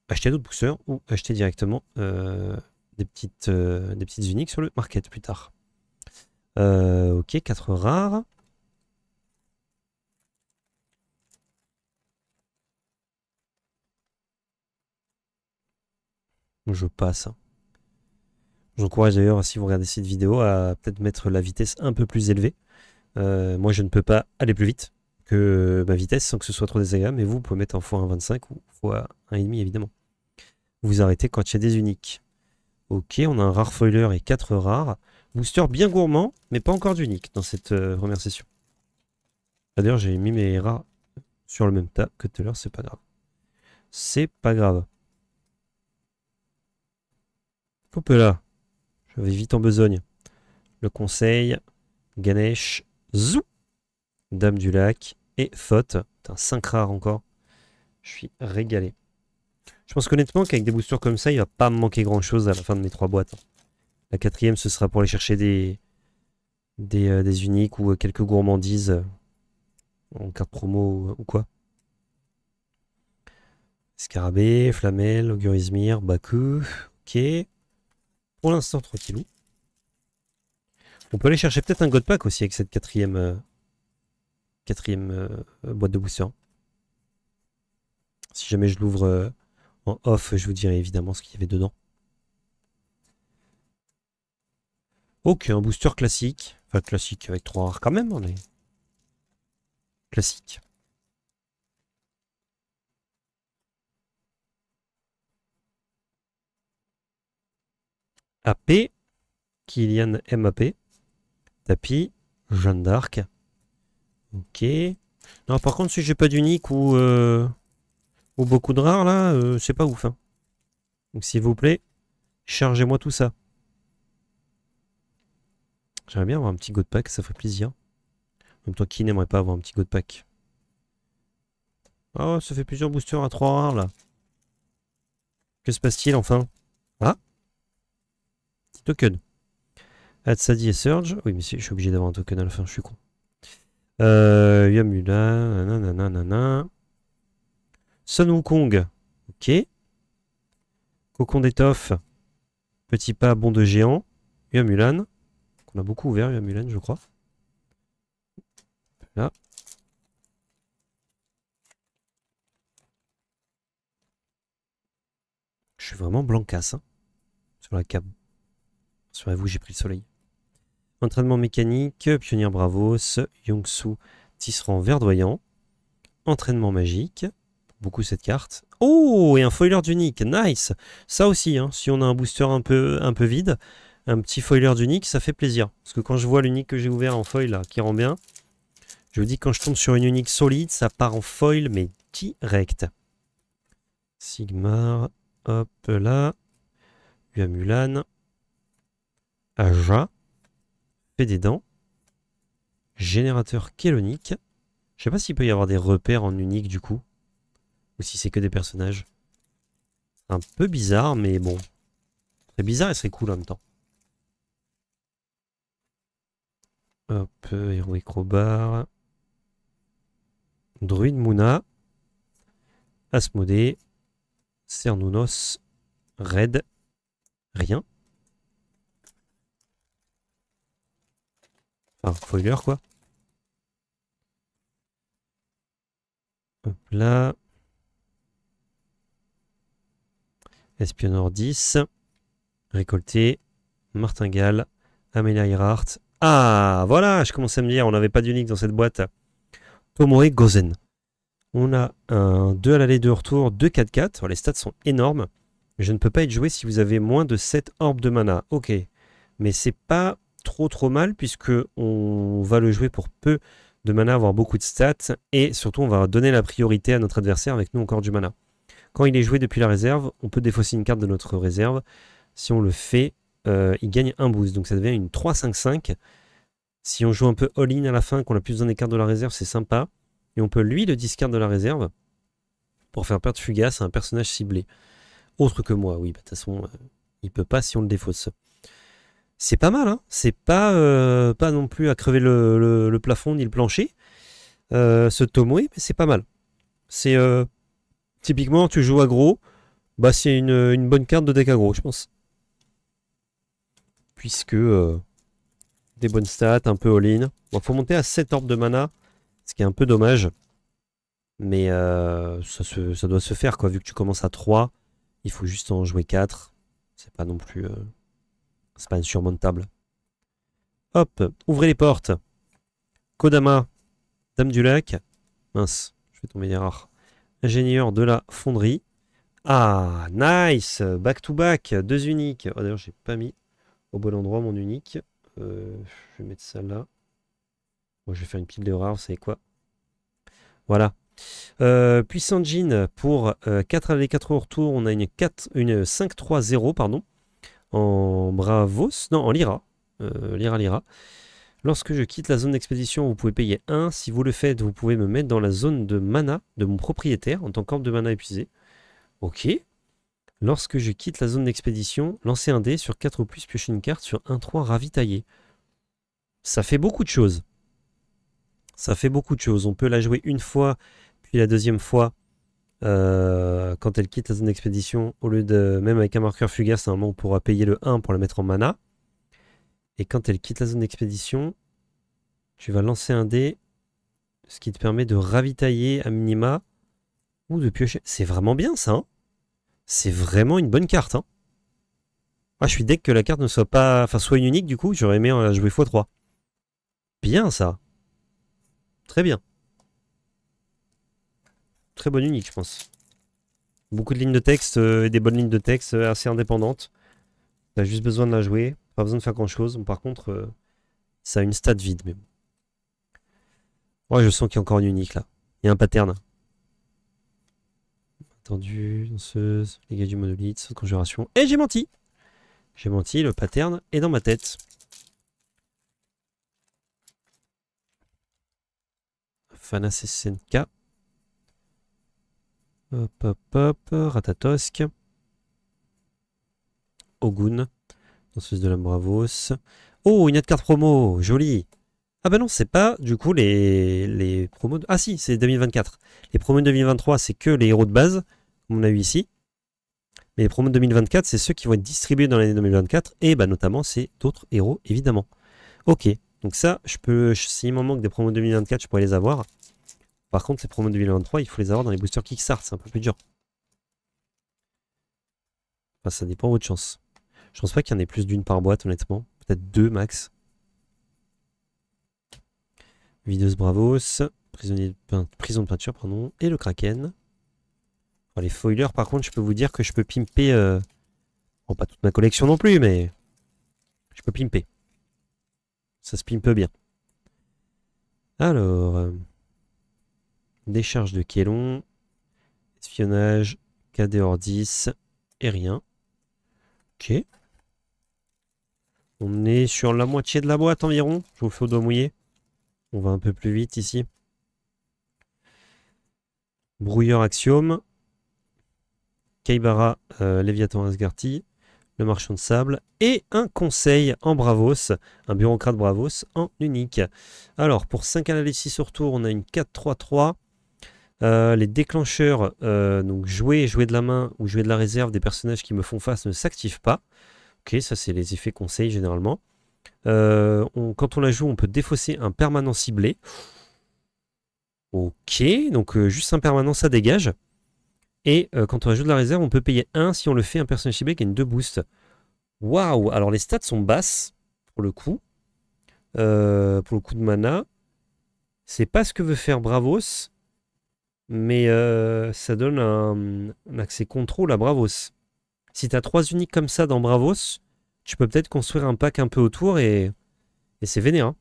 acheter d'autres boosters ou acheter directement des petites uniques sur le market plus tard. Ok, 4 rares. Je passe. J'encourage d'ailleurs, si vous regardez cette vidéo, à peut-être mettre la vitesse un peu plus élevée. Moi, je ne peux pas aller plus vite que ma vitesse sans que ce soit trop désagréable, mais vous pouvez mettre en x1.25 ou x1.5 évidemment. Vous arrêtez quand il y a des uniques. Ok, on a un rare foiler et 4 rares. Booster bien gourmand, mais pas encore d'unique dans cette première session. D'ailleurs, j'ai mis mes rares sur le même tas que tout à l'heure, c'est pas grave. C'est pas grave. Hop là. Je vais vite en besogne. Le conseil, Ganesh, Zou, Dame du lac et Faute. Putain, 5 rares encore. Je suis régalé. Je pense qu'honnêtement qu'avec des boosters comme ça, il va pas me manquer grand chose à la fin de mes 3 boîtes. La quatrième, ce sera pour aller chercher des uniques ou quelques gourmandises en carte promo ou quoi. Scarabée, Flamel, Augure Izmir, Baku. Ok. Pour l'instant, tranquillou. On peut aller chercher peut-être un God Pack aussi avec cette quatrième boîte de booster. Si jamais je l'ouvre en off, je vous dirai évidemment ce qu'il y avait dedans. Ok, un booster classique. Enfin, classique avec 3 rares quand même, on est classique. AP, Kylian MAP, Tapi, Jeanne d'Arc. Ok. Non, par contre, si j'ai pas d'unique ou beaucoup de rares, là, c'est pas ouf. Hein. Donc, s'il vous plaît, chargez-moi tout ça. J'aimerais bien avoir un petit God Pack, ça ferait plaisir. En même temps, qui n'aimerait pas avoir un petit God Pack? Oh, ça fait plusieurs boosters à 3 rares, là. Que se passe-t-il, enfin? Ah, petit token. Hatsadi et Surge. Oui, mais je suis obligé d'avoir un token à la fin, je suis con. Yamula, nanana. Sun Wukong. Ok. Cocon d'étoffe. Petit pas, bond de géant. Yamulan. On a beaucoup ouvert, Yamulan, je crois. Là. Je suis vraiment blancasse hein, sur la cam. Rassurez-vous, j'ai pris le soleil. Entraînement mécanique, pionnier Bravos, Yongsu, tisserand verdoyant. Entraînement magique. Beaucoup cette carte. Oh, et un foiler d'unique, nice. Ça aussi, hein, si on a un booster un peu vide, un petit foiler d'unique, ça fait plaisir. Parce que quand je vois l'unique que j'ai ouvert en foil, là, qui rend bien, je vous dis, quand je tombe sur une unique solide, ça part en foil, mais direct. Sigmar, hop là. Mulan. Aja. Fait des dents. Générateur kélonique. Je sais pas s'il peut y avoir des repères en unique du coup. Ou si c'est que des personnages. Un peu bizarre, mais bon. C'est bizarre et c'est cool en même temps. Hop, héros Crobar. Druide Mouna. Asmodée. Cernounos. Red. Rien. Enfin, foiler quoi. Hop là. Espionneur 10. Récolté. Martingale. Amelia Earhart. Ah, voilà, je commençais à me dire, on n'avait pas d'unique dans cette boîte. Tomoe Gozen. On a un 2 à l'aller, 2 au retour, 2 4-4. Les stats sont énormes. Je ne peux pas être joué si vous avez moins de 7 orbes de mana. Ok. Mais c'est pas trop mal puisque on va le jouer pour peu de mana, avoir beaucoup de stats. Et surtout, on va donner la priorité à notre adversaire avec nous encore du mana. Quand il est joué depuis la réserve, on peut défausser une carte de notre réserve. Si on le fait, il gagne un boost. Donc ça devient une 3-5-5. Si on joue un peu all-in à la fin, qu'on a plus besoin des cartes de la réserve, c'est sympa. Et on peut lui le discard de la réserve pour faire perdre Fugace à un personnage ciblé. Autre que moi, oui, de toute façon, il peut pas si on le défausse. C'est pas mal, hein. C'est pas non plus à crever le plafond ni le plancher, ce Tomoe, mais c'est pas mal. C'est typiquement, tu joues aggro, bah c'est une bonne carte de deck aggro, je pense. Puisque des bonnes stats, un peu all-in. Bon, faut monter à 7 orbes de mana, ce qui est un peu dommage. Mais ça doit se faire, quoi. Vu que tu commences à 3, il faut juste en jouer 4. C'est pas non plus... c'est pas insurmontable. Hop, ouvrez les portes. Kodama, Dame du Lac. Mince, je vais tomber des rares. Ingénieur de la fonderie. Ah, nice. Back to back, 2 uniques. Oh, d'ailleurs, j'ai pas mis au bon endroit mon unique. Je vais mettre ça là. Moi, je vais faire une pile de rares, vous savez quoi. Voilà. Puissant Jean pour 4 allées 4 au retour. On a une 5-3-0, pardon. En Bravos. Non, en Lyra. Lyra. Lorsque je quitte la zone d'expédition, vous pouvez payer 1. Si vous le faites, vous pouvez me mettre dans la zone de mana de mon propriétaire en tant qu'orbe de mana épuisé. Ok. Lorsque je quitte la zone d'expédition, lancez un dé sur 4 ou plus, piochez une carte sur 1-3 ravitaillé. Ça fait beaucoup de choses. Ça fait beaucoup de choses. On peut la jouer une fois, puis la deuxième fois, quand elle quitte la zone d'expédition, au lieu de... Même avec un marqueur fugace, normalement, on pourra payer le 1 pour la mettre en mana. Et quand elle quitte la zone d'expédition, tu vas lancer un dé, ce qui te permet de ravitailler à minima ou de piocher. C'est vraiment bien, ça, hein. C'est vraiment une bonne carte, hein. Ah, je suis deck que la carte ne soit pas... Enfin, soit une unique, du coup, j'aurais aimé la jouer x3. Bien, ça. Très bien. Très bonne unique, je pense. Beaucoup de lignes de texte et des bonnes lignes de texte assez indépendantes. T'as juste besoin de la jouer. Pas besoin de faire grand chose. Bon, par contre, ça a une stat vide. Mais bon. Ouais, je sens qu'il y a encore une unique là. Il y a un pattern. Attendu, danseuse, les gars du monolithe, saut de conjuration. Et j'ai menti! J'ai menti, le pattern est dans ma tête. Fana SNK. Hop, Ratatosk. Ogun. Danseuse de la Bravos. Oh, une autre carte promo, jolie. Ah bah non, c'est pas du coup les promos... Ah si, c'est 2024. Les promos de 2023, c'est que les héros de base, comme on a eu ici. Mais les promos de 2024, c'est ceux qui vont être distribués dans l'année 2024. Et bah notamment, c'est d'autres héros, évidemment. Ok, donc ça, je peux... S'il m'en manque des promos de 2024, je pourrais les avoir. Par contre, ces promos de 2023, il faut les avoir dans les boosters Kickstarter, c'est un peu plus dur. Enfin, ça dépend de votre chance. Je pense pas qu'il y en ait plus d'une par boîte, honnêtement. Peut-être 2 max. Videuse Bravos, prison de peinture, pardon, et le Kraken. Bon, les foilers, par contre, je peux vous dire que je peux pimper... Bon, pas toute ma collection non plus, mais... Je peux pimper. Ça se pimpe bien. Alors... Décharge de Kélon. Espionnage. KD hors 10. Et rien. Ok. On est sur la moitié de la boîte environ. Je vous fais au doigt mouillé. On va un peu plus vite ici. Brouilleur Axiome. Kaibara, Léviathan Asgarty. Le marchand de sable. Et un conseil en Bravos. Un bureaucrate Bravos en unique. Alors, pour 5 à la 6 au retour, on a une 4-3-3. Les déclencheurs, donc jouer de la main ou jouer de la réserve des personnages qui me font face ne s'activent pas. Ok, ça c'est les effets conseils généralement. Quand on la joue, on peut défausser un permanent ciblé. Ok, donc juste un permanent, ça dégage. Et quand on ajoute la réserve, on peut payer 1 si on le fait un personnage ciblé gagne 2 boosts. Waouh! Alors les stats sont basses, pour le coup. Pour le coup de mana. C'est pas ce que veut faire Bravos. Mais ça donne un accès contrôle à Bravos. Si tu as 3 uniques comme ça dans Bravos, tu peux peut-être construire un pack un peu autour et c'est vénère. Hein.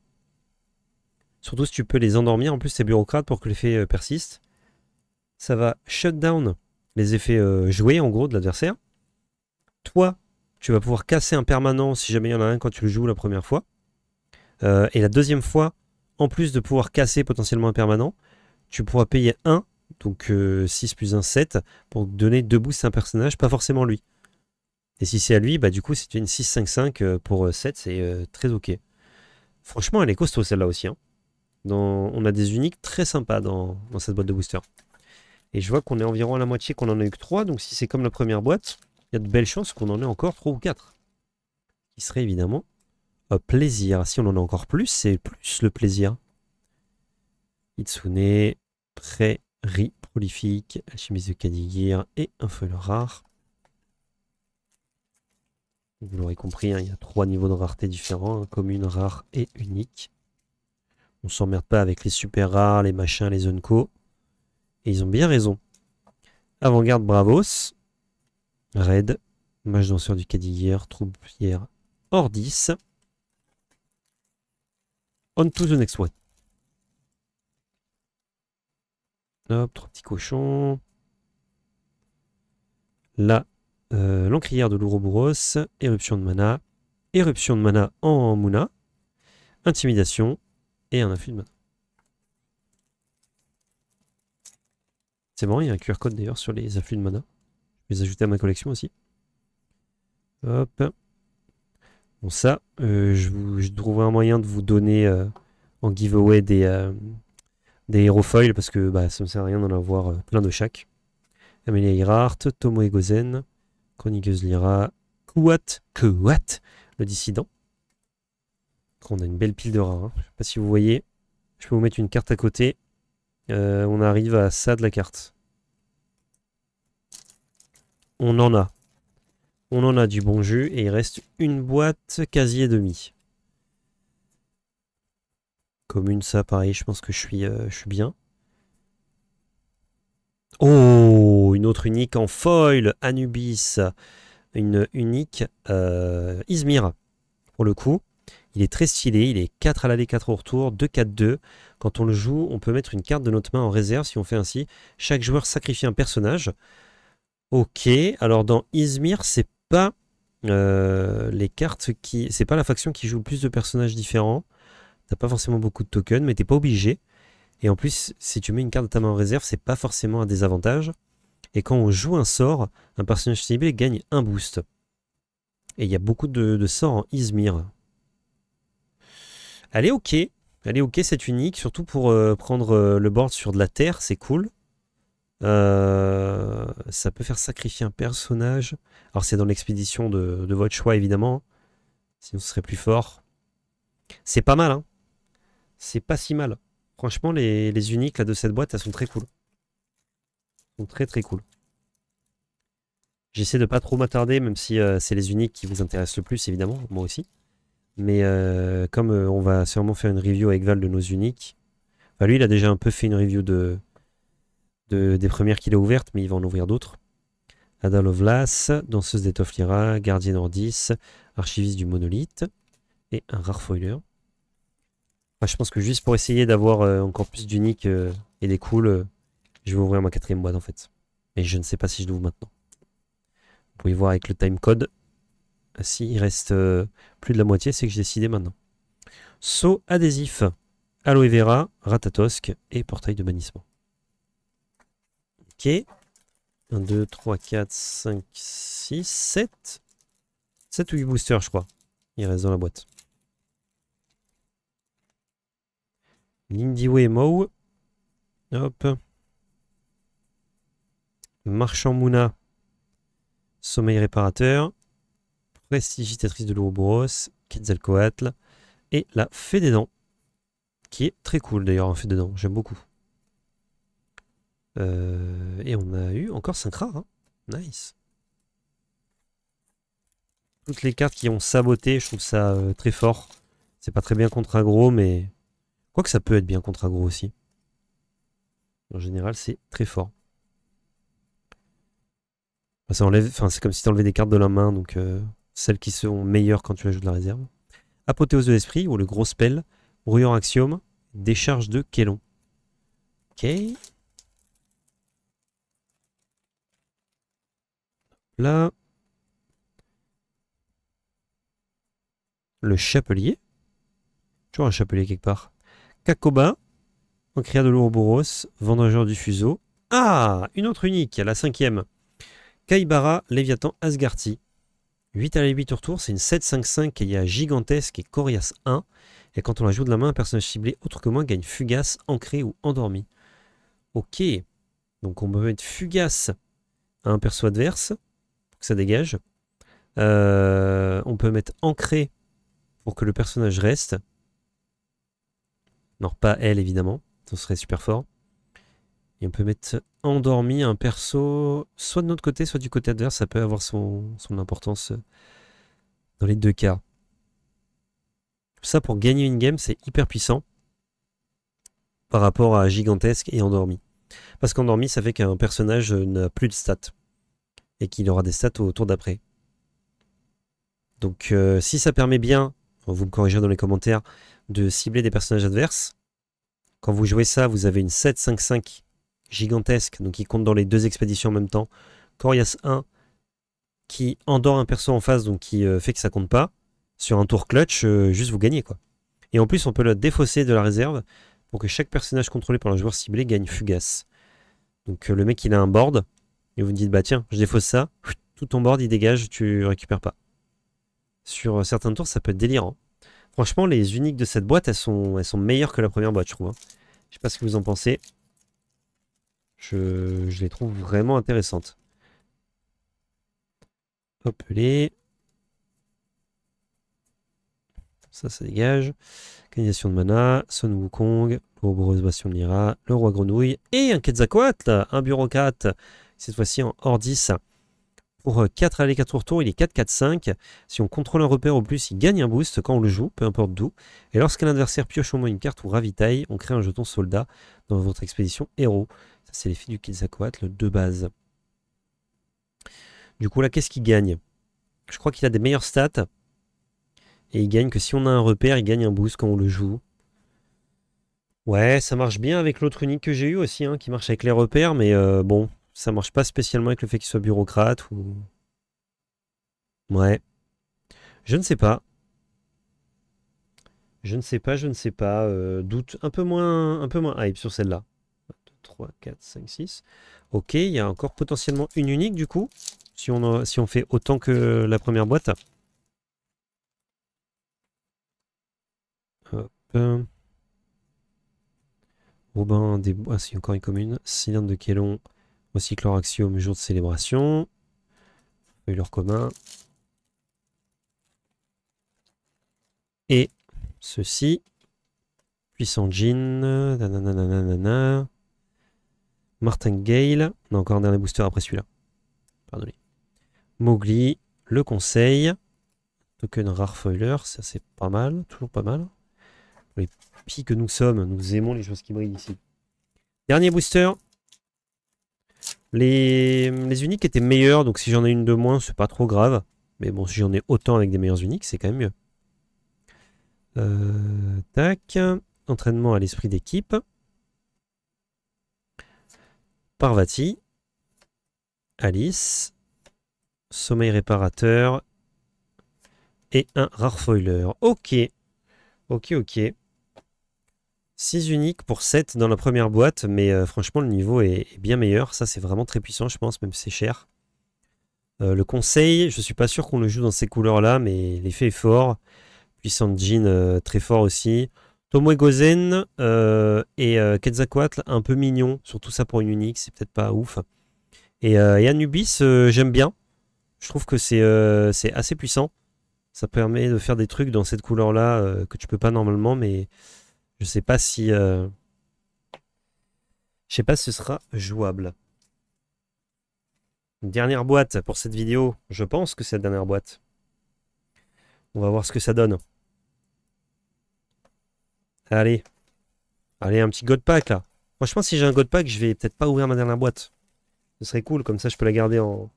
Surtout si tu peux les endormir. En plus, c'est bureaucrate pour que l'effet persiste. Ça va shut down les effets joués, en gros, de l'adversaire. Toi, tu vas pouvoir casser un permanent si jamais il y en a un quand tu le joues la première fois. Et la deuxième fois, en plus de pouvoir casser potentiellement un permanent, tu pourras payer 1, donc 6 plus 1, 7, pour donner 2 boosts à un personnage, pas forcément lui. Et si c'est à lui, bah du coup, si tu fais une 6-5-5 pour 7, c'est très ok. Franchement, elle est costaud celle-là aussi. Hein. On a des uniques très sympas dans cette boîte de booster. Et je vois qu'on est environ à la moitié, qu'on en a eu que 3, donc si c'est comme la première boîte, il y a de belles chances qu'on en ait encore 3 ou 4. Ce qui serait évidemment un plaisir. Si on en a encore plus, c'est plus le plaisir. Itsune, Prairie prolifique, Alchimiste de Kadigir et un foil rare. Vous l'aurez compris, hein, il y a 3 niveaux de rareté différents, hein, commune, rare et unique. On s'emmerde pas avec les super rares, les machins, les unco. Et ils ont bien raison. Avant-garde Bravos, Raid, Mage danseur du Kadigir, Troupière hors 10. On to the next one. Hop, 3 petits cochons. Là, l'encrière de l'Ouroboros, éruption de mana en Muna, intimidation et un afflux de mana. C'est marrant, il y a un QR code d'ailleurs sur les afflux de mana. Je vais les ajouter à ma collection aussi. Hop. Bon ça, je trouverai un moyen de vous donner en giveaway des héros foils parce que bah, ça ne me sert à rien d'en avoir plein de chaque. Amelia Earhart, Tomo Egozen, Chroniqueuse Lyra, Kuat, le dissident. On a une belle pile de rares. Hein. Je ne sais pas si vous voyez. Je peux vous mettre une carte à côté. On arrive à ça de la carte. On en a. On en a du bon jus et il reste une boîte quasi et demi. Commune, ça pareil, je pense que je suis bien. Oh, une autre unique en foil, Anubis. Une unique Izmir. Pour le coup, il est très stylé, il est 4 à l'aller, 4 au retour, 2-4-2. Quand on le joue, on peut mettre une carte de notre main en réserve si on fait ainsi. Chaque joueur sacrifie un personnage. Ok, alors dans Izmir, c'est pas les cartes qui... C'est pas la faction qui joue le plus de personnages différents. T'as pas forcément beaucoup de tokens, mais t'es pas obligé. Et en plus, si tu mets une carte de ta main en réserve, c'est pas forcément un désavantage. Et quand on joue un sort, un personnage ciblé gagne un boost. Et il y a beaucoup de sorts en Izmir. Elle est ok cette unique, surtout pour prendre le board sur de la terre, c'est cool. Ça peut faire sacrifier un personnage. Alors c'est dans l'expédition de votre choix évidemment. Sinon ce serait plus fort. C'est pas mal, hein. C'est pas si mal. Franchement, les uniques là, de cette boîte, elles sont très cool. Elles sont très très cool. J'essaie de pas trop m'attarder, même si c'est les uniques qui vous intéressent le plus, évidemment, moi aussi. Mais comme on va sûrement faire une review avec Val de nos uniques, enfin, lui il a déjà un peu fait une review des premières qu'il a ouvertes, mais il va en ouvrir d'autres. Ada Lovelace, Danseuse d'étoffe Lyra, Gardien Nordis, Archiviste du Monolithe, et un rare foiler. Enfin, je pense que juste pour essayer d'avoir encore plus d'uniques et des cools, je vais ouvrir ma 4ème boîte en fait. Et je ne sais pas si je l'ouvre maintenant. Vous pouvez voir avec le timecode. S'il reste plus de la moitié, c'est que j'ai décidé maintenant. Saut adhésif, aloe vera, ratatosque et portail de bannissement. Ok. 1, 2, 3, 4, 5, 6, 7. 7 ou 8 boosters, je crois. Il reste dans la boîte. Lindiwe Moe. Hop. Marchand Mouna. Sommeil réparateur. Prestigitatrice de l'Ouroboros. Quetzalcoatl. Et la Fée des Dents. Qui est très cool d'ailleurs, un Fée des Dents. J'aime beaucoup. Et on a eu encore 5 rares. Hein. Nice. Toutes les cartes qui ont saboté, je trouve ça très fort. C'est pas très bien contre aggro, mais... Quoique ça peut être bien contre aggro aussi. En général, c'est très fort. Enfin, ça enlève... enfin, c'est comme si tu enlevais des cartes de la main, donc celles qui sont meilleures quand tu ajoutes de la réserve. Apothéose de l'esprit, ou le gros spell. Brouilleur axiome. Décharge de Kélon. Ok. Là. Le chapelier. Toujours un chapelier quelque part. Kakoba. Ancria de l'Ouroboros. Vendangeur du fuseau. Ah, une autre unique, la 5e. Kaibara, Léviathan, Asgarty. 8 à la 8 tour, c'est une 7-5-5 qui est gigantesque et coriace 1. Et quand on la joue de la main, un personnage ciblé autre que moi gagne fugace, ancré ou endormi. Ok. Donc on peut mettre fugace à un perso adverse pour que ça dégage. On peut mettre ancré pour que le personnage reste. Non, pas elle évidemment. Ce serait super fort. Et on peut mettre endormi un perso, soit de notre côté, soit du côté adverse. Ça peut avoir son importance dans les deux cas. Ça, pour gagner une game, c'est hyper puissant par rapport à gigantesque et endormi. Parce qu'endormi, ça fait qu'un personnage n'a plus de stats. Et qu'il aura des stats au tour d'après. Donc, si ça permet bien, vous me corrigerez dans les commentaires, de cibler des personnages adverses, quand vous jouez ça, vous avez une 7-5-5 gigantesque, donc qui compte dans les deux expéditions en même temps. Corias 1, qui endort un perso en face, donc qui fait que ça compte pas. Sur un tour clutch, juste vous gagnez, quoi. Et en plus, on peut le défausser de la réserve pour que chaque personnage contrôlé par un joueur ciblé gagne fugace. Donc le mec, il a un board, et vous me dites, bah tiens, je défausse ça, tout ton board, il dégage, tu récupères pas. Sur certains tours, ça peut être délirant. Franchement, les uniques de cette boîte, elles sont meilleures que la première boîte, je trouve. Hein. Je sais pas ce que vous en pensez. Je les trouve vraiment intéressantes. Hop, les... Ça dégage. Canalisation de mana, Son Wukong, l'Ouroboros Bastion de Lyra, le Roi Grenouille et un Quetzalcoatl, un bureaucrate. Cette fois-ci en hors 10. Pour 4 allées 4 tours, il est 4-4-5. Si on contrôle un repère au plus, il gagne un boost quand on le joue, peu importe d'où. Et lorsqu'un adversaire pioche au moins une carte ou ravitaille, on crée un jeton soldat dans votre expédition héros. Ça, c'est l'effet du Quetzalcoatl de base. Du coup, là, qu'est-ce qu'il gagne? Je crois qu'il a des meilleures stats. Et il gagne que si on a un repère, il gagne un boost quand on le joue. Ouais, ça marche bien avec l'autre unique que j'ai eu aussi, hein, qui marche avec les repères, mais bon, ça marche pas spécialement avec le fait qu'il soit bureaucrate ou... Ouais. Je ne sais pas. Je ne sais pas, je ne sais pas. Doute un peu moins hype sur celle-là. 2, 3, 4, 5, 6. Ok, il y a encore potentiellement une unique du coup, si on fait autant que la première boîte. Hop. Robin des Bois, c'est encore une commune. Cylindre de Kélon, recycleur axiome, jour de célébration. Leur commun. Et ceci. Puissant Jean. Nanana. Martingale. On a encore un dernier booster après celui-là. Pardonnez. Mowgli. Le conseil. Token rare foiler. Ça c'est pas mal. Toujours pas mal. Pour les pis que nous sommes, nous aimons les choses qui brillent ici. Dernier booster. Les uniques étaient meilleurs, donc si j'en ai une de moins, c'est pas trop grave. Mais bon, si j'en ai autant avec des meilleurs uniques, c'est quand même mieux. Tac. Entraînement à l'esprit d'équipe. Parvati. Alice. Sommeil réparateur. Et un rare foiler. Ok. Ok, ok. 6 uniques pour 7 dans la première boîte, mais franchement le niveau est bien meilleur. Ça c'est vraiment très puissant je pense, même si c'est cher. Le conseil, je suis pas sûr qu'on le joue dans ces couleurs là, mais l'effet est fort. Puissant Jean très fort aussi. Tomoe Gozen et Quetzalcoatl un peu mignon, surtout ça pour une unique, c'est peut-être pas ouf. Et Anubis j'aime bien. Je trouve que c'est assez puissant. Ça permet de faire des trucs dans cette couleur là que tu peux pas normalement, mais je sais pas si Je sais pas si ce sera jouable. Dernière boîte pour cette vidéo. Je pense que c'est la dernière boîte. On va voir ce que ça donne. Allez. Allez, un petit God Pack là. Franchement, si j'ai un God Pack, je vais peut-être pas ouvrir ma dernière boîte. Ce serait cool, comme ça je peux la garder en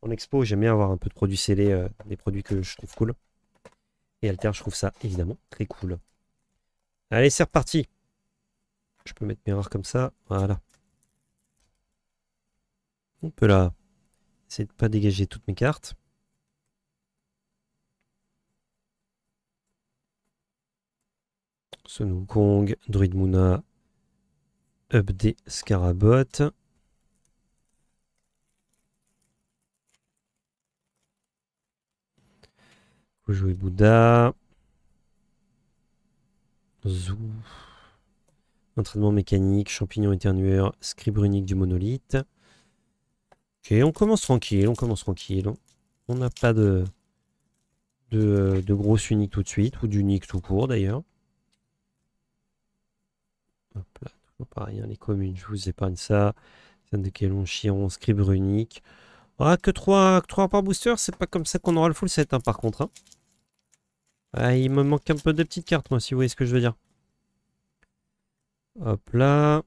expo. J'aime bien avoir un peu de produits scellés, des produits que je trouve cool. Et Alter, je trouve ça évidemment très cool. Allez, c'est reparti. Je peux mettre mes rares comme ça. Voilà. On peut là essayer de pas dégager toutes mes cartes. Sun Wukong, Druid Moona, Update Scarabot. Faut jouer Bouddha. Zou. Entraînement mécanique, champignon éternueur, scribe runique du monolithe. Ok, on commence tranquille, on commence tranquille. On n'a pas de grosse unique tout de suite, ou d'unique tout court d'ailleurs. Hop là, toujours pareil, hein, les communes, je vous épargne ça. Scène de Kélon, Chiron, scribe runique. Ah, que 3 par booster, c'est pas comme ça qu'on aura le full set, hein, par contre. Hein. Ah, il me manque un peu de petites cartes, moi, si vous voyez ce que je veux dire. Hop là.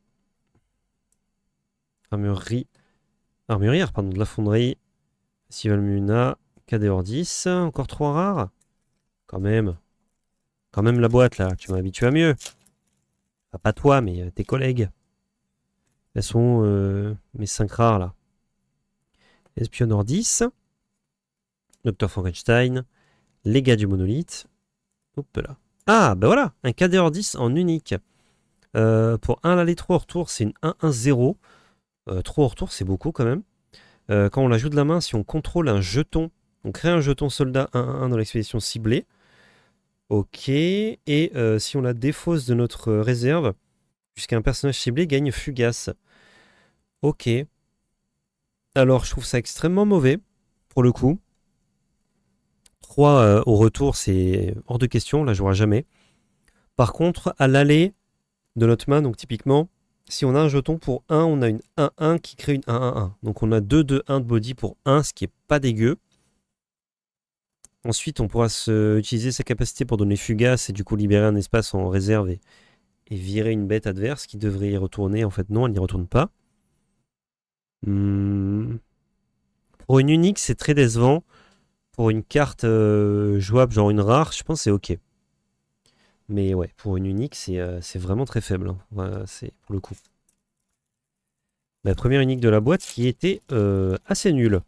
Armurière, pardon, de la fonderie. Festival Muna. KDOR 10. Encore 3 rares. Quand même. Quand même la boîte, là. Tu m'as habitué à mieux. Enfin, pas toi, mais tes collègues. Elles sont mes 5 rares, là. Espionneur 10. Dr Frankenstein. Les gars du monolithe. Hop là. Ah, ben voilà. Un KDOR 10 en unique. Pour 1 l'aller, 3 au retour, c'est une 1-1-0. 3 au retour, c'est beaucoup quand même. Quand on la joue de la main, si on contrôle un jeton, on crée un jeton soldat 1-1 dans l'expédition ciblée. Ok. Et si on la défausse de notre réserve, jusqu'à un personnage ciblé gagne fugace. Ok. Alors, je trouve ça extrêmement mauvais, pour le coup. 3 au retour, c'est hors de question, là, je jouerai jamais. Par contre, à l'aller de notre main, donc typiquement, si on a un jeton pour 1, on a une 1-1 qui crée une 1-1-1. Donc on a 2-2-1 de body pour 1, ce qui est pas dégueu. Ensuite, on pourra utiliser sa capacité pour donner fugace et du coup libérer un espace en réserve et virer une bête adverse qui devrait y retourner. En fait, non, elle n'y retourne pas. Pour une unique, c'est très décevant. Pour une carte jouable, genre une rare, je pense que c'est ok. Mais ouais, pour une unique, c'est vraiment très faible. Hein. Voilà, c'est pour le coup. La première unique de la boîte qui était assez nulle.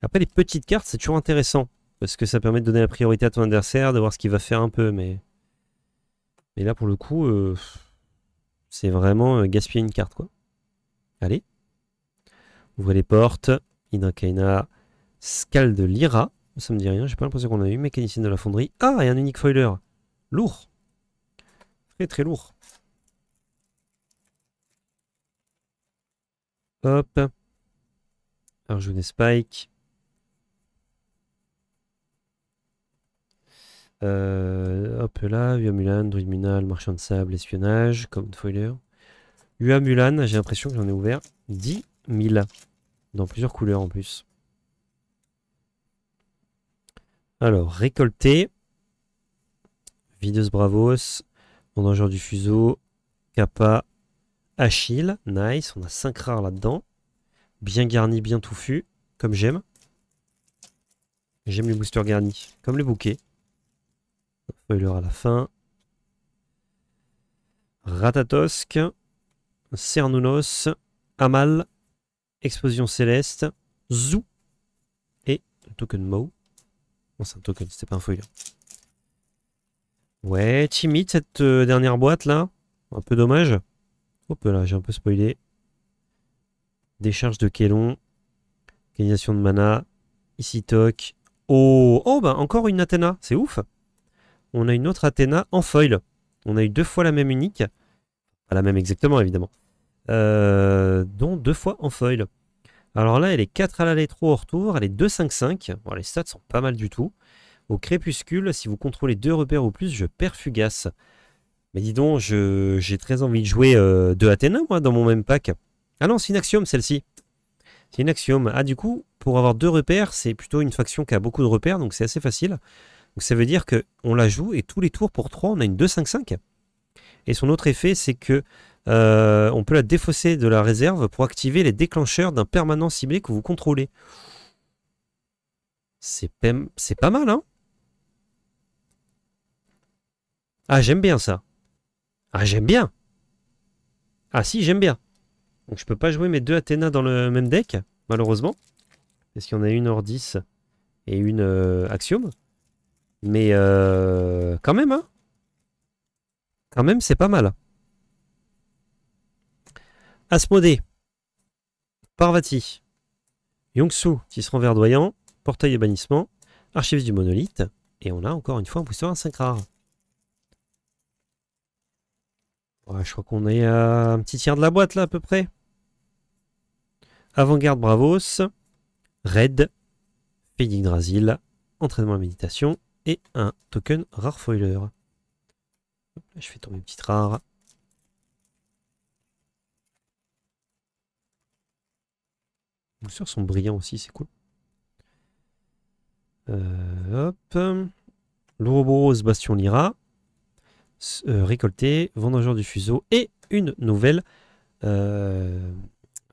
Après, les petites cartes, c'est toujours intéressant. Parce que ça permet de donner la priorité à ton adversaire, de voir ce qu'il va faire un peu. Mais là, pour le coup, c'est vraiment gaspiller une carte, quoi. Allez. Ouvrez les portes. Hydrakaina. Scald de Lyra. Ça me dit rien, j'ai pas l'impression qu'on a eu. Mécanicienne de la fonderie. Ah, et un unique foiler. Lourd. Très très lourd. Hop. Alors, je joue des spikes. Hop là, UA Mulan, Druid Munal, Marchand de Sable, Espionnage, Common Foiler. UA Mulan, j'ai l'impression que j'en ai ouvert 10 000. Dans plusieurs couleurs en plus. Alors, récolter. Videuse Bravos. Vendangeur du Fuseau. Kappa. Achille. Nice. On a 5 rares là-dedans. Bien garni, bien touffu. Comme j'aime. J'aime les boosters garnis. Comme les bouquets. Spoiler à la fin. Ratatosk. Cernounos. Amal. Explosion Céleste. Zou. Et Token Mo. Non, c'est un token, c'était pas un foiler. Ouais, timide cette dernière boîte là. Un peu dommage. Hop là, j'ai un peu spoilé. Décharge de Kélon. Organisation de mana. Ici toc. Oh, bah encore une Athéna. C'est ouf. On a une autre Athéna en foil. On a eu 2 fois la même unique. Pas la même exactement, évidemment. Dont 2 fois en foil. Alors là, elle est 4 à l'aller, 3 au retour. Elle est 2-5-5. Bon, les stats sont pas mal du tout. Au crépuscule, si vous contrôlez 2 repères ou plus, je perds fugace. Mais dis donc, j'ai très envie de jouer de Athéna, moi, dans mon même pack. Ah non, c'est une Axiome, celle-ci. C'est une Axiome. Ah, du coup, pour avoir 2 repères, c'est plutôt une faction qui a beaucoup de repères, donc c'est assez facile. Donc ça veut dire qu'on la joue, et tous les tours pour 3, on a une 2-5-5. Et son autre effet, c'est que on peut la défausser de la réserve pour activer les déclencheurs d'un permanent ciblé que vous contrôlez. C'est pas mal, hein? Ah, j'aime bien ça. Ah, j'aime bien. Ah si, j'aime bien. Donc je peux pas jouer mes 2 Athéna dans le même deck, malheureusement. Parce qu'il y en a une hors 10 et une Axiome. Mais quand même, hein? Quand même, c'est pas mal. Asmodée. Parvati. Yongsu, tisserand verdoyant. Portail et bannissement. Archiviste du monolithe. Et on a encore une fois un booster à 5 rares. Ouais, je crois qu'on est à un petit tiers de la boîte là à peu près. Avant-garde Bravos. Raid. Fading Drasil. Entraînement à méditation. Et un token rare foiler. Je fais tomber une petite rare. Les boosters sont brillants aussi, c'est cool. Hop. L'Ouroboros Bastion Lyra. Récolté. Vendangeur du fuseau. Et une nouvelle.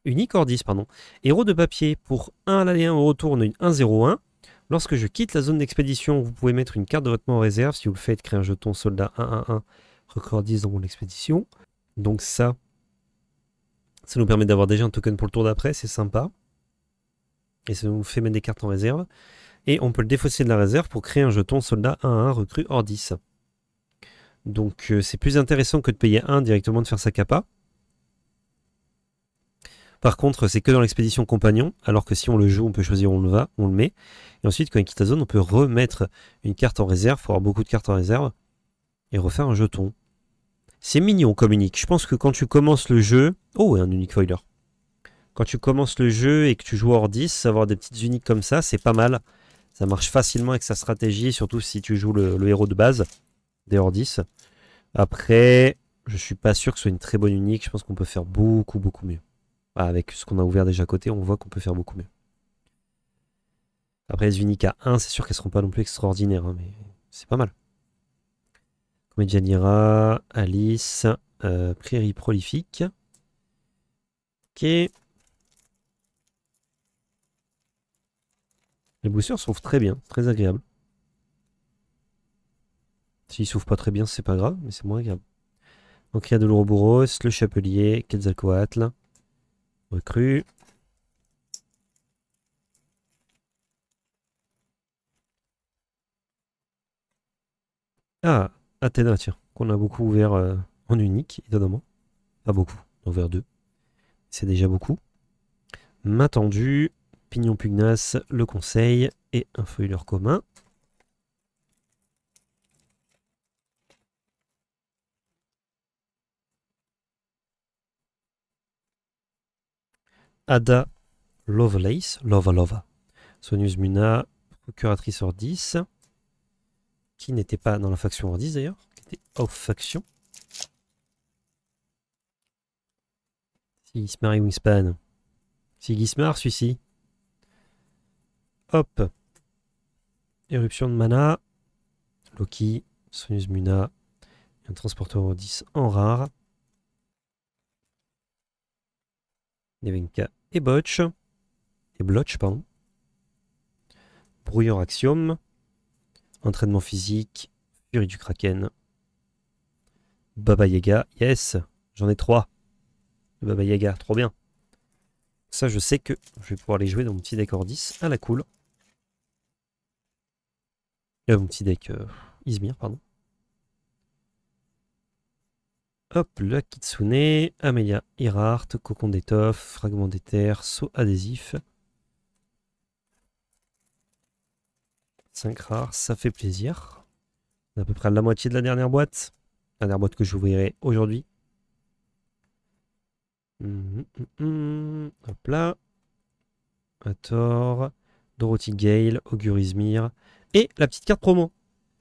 Unique Ordis, pardon. Héros de papier. Pour 1 à l'aller 1 au retour, on a une 1-0-1. Lorsque je quitte la zone d'expédition, vous pouvez mettre une carte de votre main en réserve. Si vous le faites, créez un jeton soldat 1-1-1. Record 10 dans mon expédition. Donc ça nous permet d'avoir déjà un token pour le tour d'après. C'est sympa. Et ça nous fait mettre des cartes en réserve. Et on peut le défausser de la réserve pour créer un jeton soldat 1-1 recrue hors 10. Donc c'est plus intéressant que de payer 1 directement de faire sa capa. Par contre, c'est que dans l'expédition compagnon, alors que si on le joue, on peut choisir où on le va, on le met. Et ensuite, quand il quitte la zone, on peut remettre une carte en réserve, il faut avoir beaucoup de cartes en réserve, et refaire un jeton. C'est mignon comme unique. Je pense que quand tu commences le jeu... Oh, et un unique foiler. Quand tu commences le jeu et que tu joues hors 10, avoir des petites uniques comme ça, c'est pas mal. Ça marche facilement avec sa stratégie, surtout si tu joues le héros de base des hors 10. Après, je suis pas sûr que ce soit une très bonne unique. Je pense qu'on peut faire beaucoup mieux. Avec ce qu'on a ouvert déjà à côté, on voit qu'on peut faire beaucoup mieux. Après, les uniques à 1, c'est sûr qu'elles ne seront pas non plus extraordinaires, hein, mais c'est pas mal. Comédianira, Alice, Prairie Prolifique. Ok. Les boosters s'ouvrent très bien, très agréable. S'ils s'ouvrent pas très bien, c'est pas grave, mais c'est moins agréable. Donc il y a de l'Ouroboros, le Chapelier, Quetzalcoatl, recrue. Ah, Athéna, tiens, qu'on a beaucoup ouvert en unique, étonnamment. Pas beaucoup, on a ouvert 2. C'est déjà beaucoup. Main tendue, Pignon pugnace, le conseil et un foiler commun. Ada Lovelace, Lova. Soigneuse Muna, procuratrice hors 10, qui n'était pas dans la faction hors 10 d'ailleurs, qui était off faction. Sigismar et Wingspan. Sigismar, celui-ci. Hop. Éruption de mana. Loki, Soigneuse Muna, un transporteur hors 10 en rare. Nevenka et Botch. Et Blotch, pardon. Brouilleur Axiome. Entraînement physique. Furie du Kraken. Baba Yaga. Yes, j'en ai 3. Baba Yaga, trop bien. Ça, je sais que je vais pouvoir les jouer dans mon petit deck hors 10 à la cool. Mon petit deck Izmir, pardon. Hop, le Kitsune, Amelia Earhart, Cocon d'étoffe, Fragment d'éther, saut adhésif. 5 rares, ça fait plaisir. On est à peu près à la moitié de la dernière boîte. Dernière boîte que j'ouvrirai aujourd'hui. Hop là. Hathor, Dorothy Gale, Augur Izmir. Et la petite carte promo.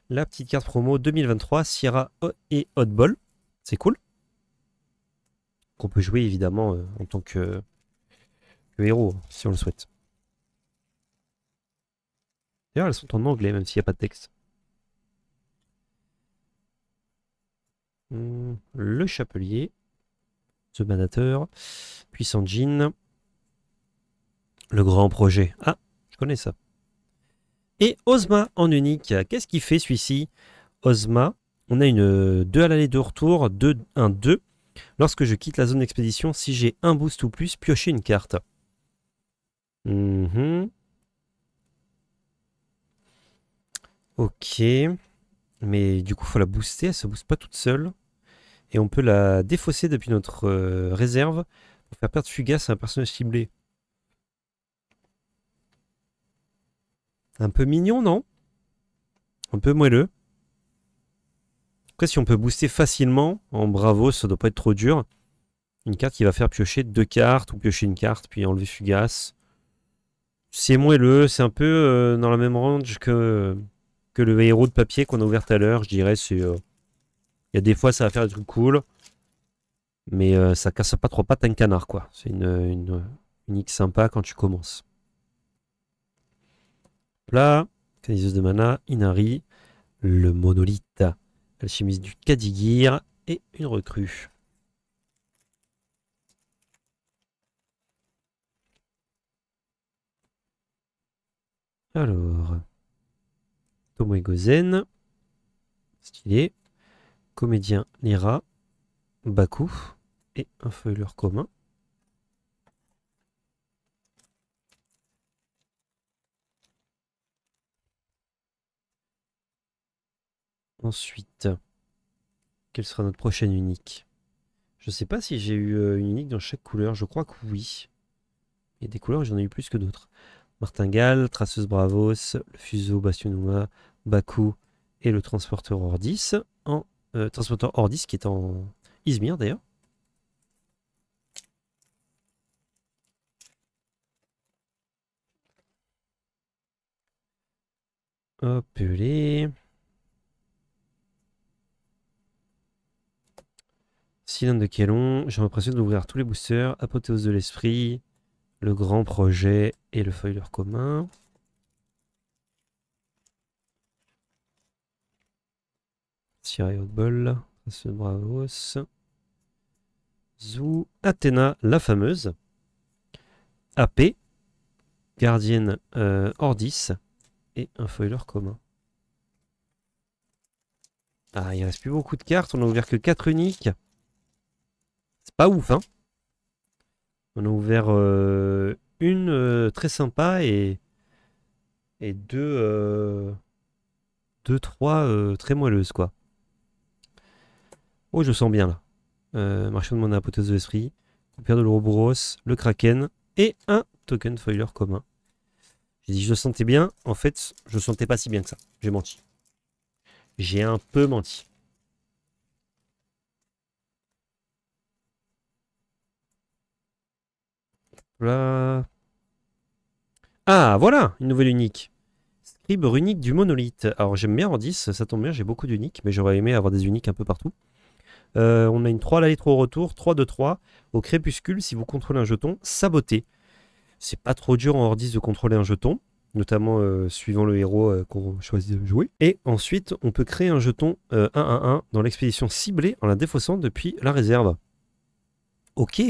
La petite carte promo 2023, Sierra et Oddball. C'est cool. Qu'on peut jouer évidemment en tant que héros, si on le souhaite. D'ailleurs, elles sont en anglais, même s'il n'y a pas de texte. Le Chapelier. The Manateur. Puissant Jean. Le Grand Projet. Ah, je connais ça. Et Ozma en unique. Qu'est-ce qu'il fait celui-ci? Ozma, on a une 2 à l'aller, 2 au retour, 2, 1, 2. Lorsque je quitte la zone d'expédition, si j'ai un boost ou plus, piochez une carte. Ok. Mais du coup, il faut la booster. Elle ne se booste pas toute seule. Et on peut la défausser depuis notre réserve pour faire perdre Fugace à un personnage ciblé. Un peu mignon, non? Un peu moelleux. Après, si on peut booster facilement, en bravo, ça doit pas être trop dur. Une carte qui va faire piocher 2 cartes, ou piocher une carte, puis enlever Fugace. C'est moelleux, c'est un peu dans la même range que le héros de papier qu'on a ouvert tout à l'heure. Je dirais, c'est... il y a des fois, ça va faire des trucs cool. Mais ça casse pas trop pattes un canard, quoi. C'est une unique sympa quand tu commences. Là, canaliseuse de mana, Inari, le monolithe, alchimiste du Kadigir et une recrue. Alors, Tomoe Gozen, stylé, comédien Lyra, Baku et un foileur commun. Ensuite, quelle sera notre prochaine unique? Je sais pas si j'ai eu une unique dans chaque couleur, je crois que oui. Il y a des couleurs où j'en ai eu plus que d'autres. Martingale, Traceuse Bravos, le Fuseau Bastionuma, Baku et le Transporteur Ordis. Transporteur Ordis qui est en Izmir d'ailleurs. Hop les. Cylindre de Kélon, j'ai l'impression d'ouvrir tous les boosters. Apothéose de l'esprit, le grand projet et le foiler commun. Sierra Hotball, Traceuse Bravos. Zou, Athéna, la fameuse. AP, Gardienne Ordis et un foiler commun. Ah, il reste plus beaucoup de cartes, on a ouvert que 4 uniques. C'est pas ouf, hein. On a ouvert une très sympa et deux, trois très moelleuses, quoi. Oh, je sens bien, là. Marchand de mana, apothéose de l'esprit, Pierre de l'Ouroboros, le Kraken et un token foiler commun. J'ai dit je le sentais bien, en fait, je le sentais pas si bien que ça. J'ai menti. J'ai un peu menti. Là. Ah, voilà, une nouvelle unique. Scribe unique du monolithe. Alors j'aime bien Ordis, ça tombe bien, j'ai beaucoup d'uniques, mais j'aurais aimé avoir des uniques un peu partout. On a une 3 à l'aller, 3 au retour, 3 de 3. Au crépuscule, si vous contrôlez un jeton, sabotez. C'est pas trop dur en Ordis de contrôler un jeton, notamment suivant le héros qu'on choisit de jouer. Et ensuite, on peut créer un jeton 1-1-1 dans l'expédition ciblée en la défaussant depuis la réserve. Ok.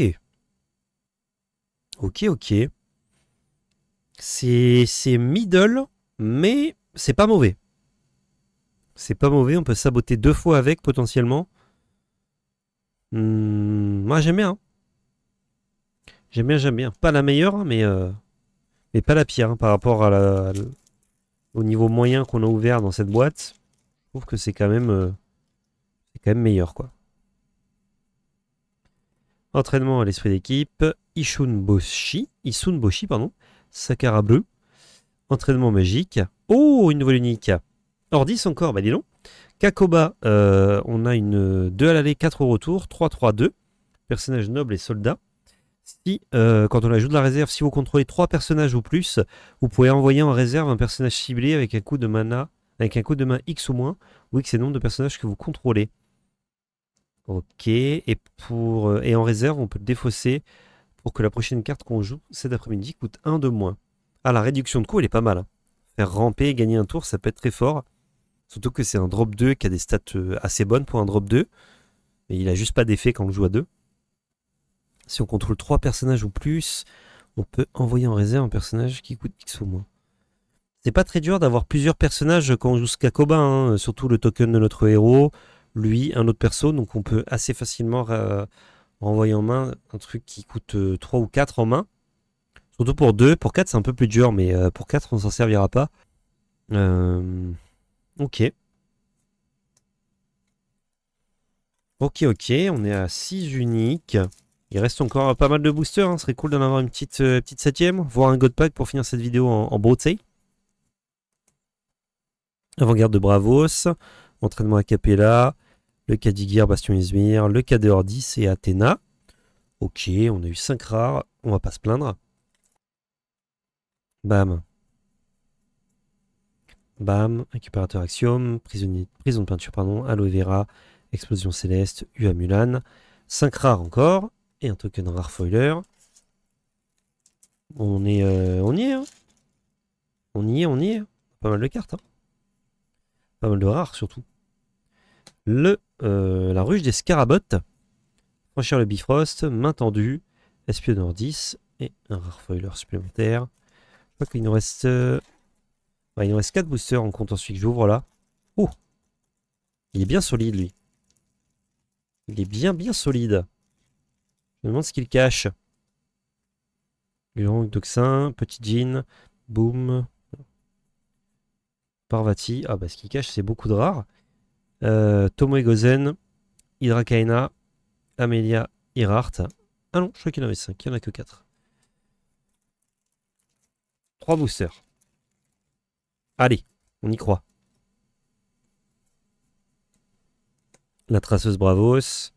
Ok, ok. C'est middle, mais c'est pas mauvais. C'est pas mauvais, on peut saboter 2 fois avec potentiellement. Moi j'aime bien. J'aime bien, j'aime bien. Pas la meilleure, mais pas la pire hein, par rapport à au niveau moyen qu'on a ouvert dans cette boîte. Je trouve que c'est quand même meilleur, quoi. Entraînement à l'esprit d'équipe. Isun Boshi, pardon. Sakara bleu. Entraînement magique. Oh, une nouvelle unique. Ordis encore, bah dis donc. Kakoba, on a une 2 à l'aller, 4 au retour, 3-3-2. Personnage noble et soldat. Si, quand on ajoute de la réserve, si vous contrôlez 3 personnages ou plus, vous pouvez envoyer en réserve un personnage ciblé avec un coup de mana, avec un coup de main X ou moins, ou X est le nombre de personnages que vous contrôlez. Ok. Et en réserve, on peut le défausser pour que la prochaine carte qu'on joue cet après-midi coûte 1 de moins. Ah, la réduction de coût, elle est pas mal, hein. Faire ramper et gagner un tour, ça peut être très fort. Surtout que c'est un drop 2 qui a des stats assez bonnes pour un drop 2. Mais il a juste pas d'effet quand on le joue à 2. Si on contrôle 3 personnages ou plus, on peut envoyer en réserve un personnage qui coûte X ou moins. C'est pas très dur d'avoir plusieurs personnages quand on joue Skakoba, hein, surtout le token de notre héros, lui, un autre perso, donc on peut assez facilement renvoyer en main un truc qui coûte 3 ou 4 en main. Surtout pour 2, pour 4 c'est un peu plus dur, mais pour 4 on s'en servira pas. Ok. Ok, on est à 6 uniques. Il reste encore pas mal de boosters, hein. Ce serait cool d'en avoir une petite 7ème, voire un God Pack pour finir cette vidéo en beauté. Avant-garde de Bravos, entraînement a cappella, le Kadigir, Bastion Izmir, le KD Ordis et Athéna. Ok, on a eu 5 rares, on va pas se plaindre. Bam. Bam, récupérateur Axiom, prison de peinture, pardon, Aloe Vera, Explosion Céleste, Ua Mulan. 5 rares encore, et un token rare foiler. On y est, hein. On y est. Pas mal de cartes, hein. Pas mal de rares surtout. La ruche des Scarabottes. Franchir le Bifrost, main tendue, Espionneur 10 et un rare foiler supplémentaire. Je crois qu'il nous reste... il nous reste 4 boosters en comptant celui que j'ouvre là. Oh, il est bien solide lui. Il est bien solide. Je me demande ce qu'il cache. Luron, Doxin, Petit Jean, Boom, Parvati. Ah bah ce qu'il cache c'est beaucoup de rares. Tomo Egozen, Hydrakaina, Amelia, Irart. Ah non, je crois qu'il y en avait 5, il n'y en a que 4. 3 boosters. Allez, on y croit. La traceuse Bravos,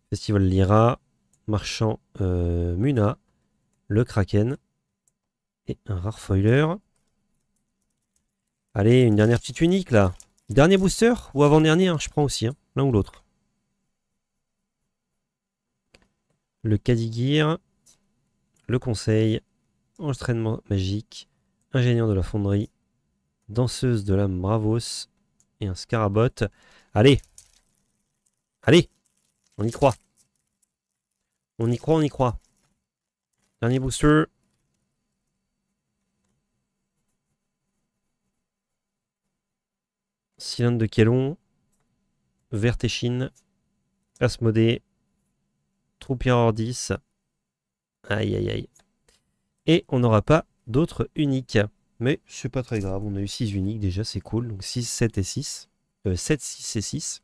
Festival Lyra, Marchand Muna, le Kraken et un rare foiler. Allez, une dernière petite unique là. Dernier booster ou avant-dernier, hein, je prends aussi, hein, l'un ou l'autre. Le Kadigir, le Conseil, entraînement magique, ingénieur de la fonderie, danseuse de l'âme Bravos et un Scarabot. Allez, allez, on y croit. On y croit. Dernier booster. Cylindre de Kelon, Vertéchine, Asmodée, Troupière 10. Aïe. Et on n'aura pas d'autres uniques. Mais c'est pas très grave, on a eu 6 uniques déjà, c'est cool. Donc 6, 7 et 6. 7, 6 et 6.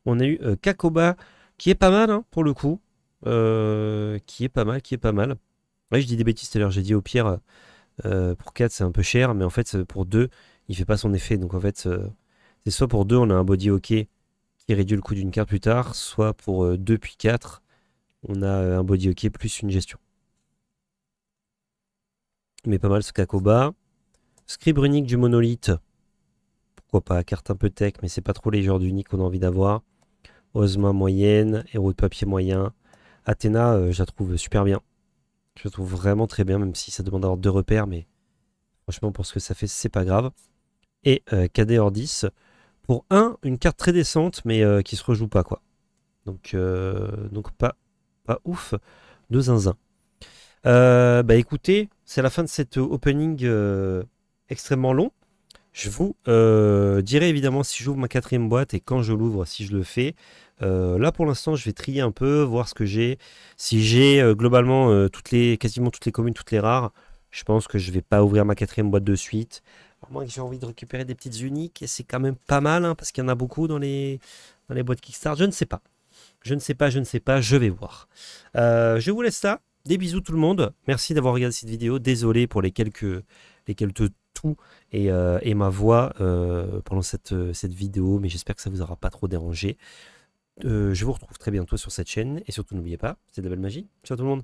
On a eu Kakoba, qui est pas mal, hein, pour le coup. Qui est pas mal. Ouais, je dis des bêtises tout à l'heure, j'ai dit au pire, pour 4 c'est un peu cher, mais en fait pour 2, il fait pas son effet. Donc en fait, c'est soit pour 2, on a un body OK qui réduit le coût d'une carte plus tard, soit pour 2 puis 4, on a un body OK plus une gestion. Mais pas mal ce Kakoba. Scribe unique du monolithe. Pourquoi pas, carte un peu tech, mais c'est pas trop les genres d'uniques qu'on a envie d'avoir. Ozma moyenne, héros de papier moyen. Athéna, je la trouve super bien. Je la trouve vraiment très bien, même si ça demande d'avoir 2 repères, mais franchement, pour ce que ça fait, c'est pas grave. Et KD Ordis, pour une carte très décente, mais qui se rejoue pas, quoi. Donc pas ouf de zinzin. Bah écoutez, c'est la fin de cet opening extrêmement long. Je vous dirai évidemment si j'ouvre ma 4ème boîte et quand je l'ouvre, si je le fais. Là pour l'instant je vais trier un peu, voir ce que j'ai. Si j'ai globalement quasiment toutes les communes, toutes les rares, je pense que je vais pas ouvrir ma 4ème boîte de suite. À moins que j'ai envie de récupérer des petites uniques, et c'est quand même pas mal, hein, parce qu'il y en a beaucoup dans les boîtes Kickstarter. Je ne sais pas, je vais voir. Je vous laisse là. Des bisous tout le monde. Merci d'avoir regardé cette vidéo. Désolé pour les quelques tout et ma voix pendant cette vidéo, mais j'espère que ça vous aura pas trop dérangé. Je vous retrouve très bientôt sur cette chaîne et surtout n'oubliez pas, c'est de la belle magie. Ciao tout le monde.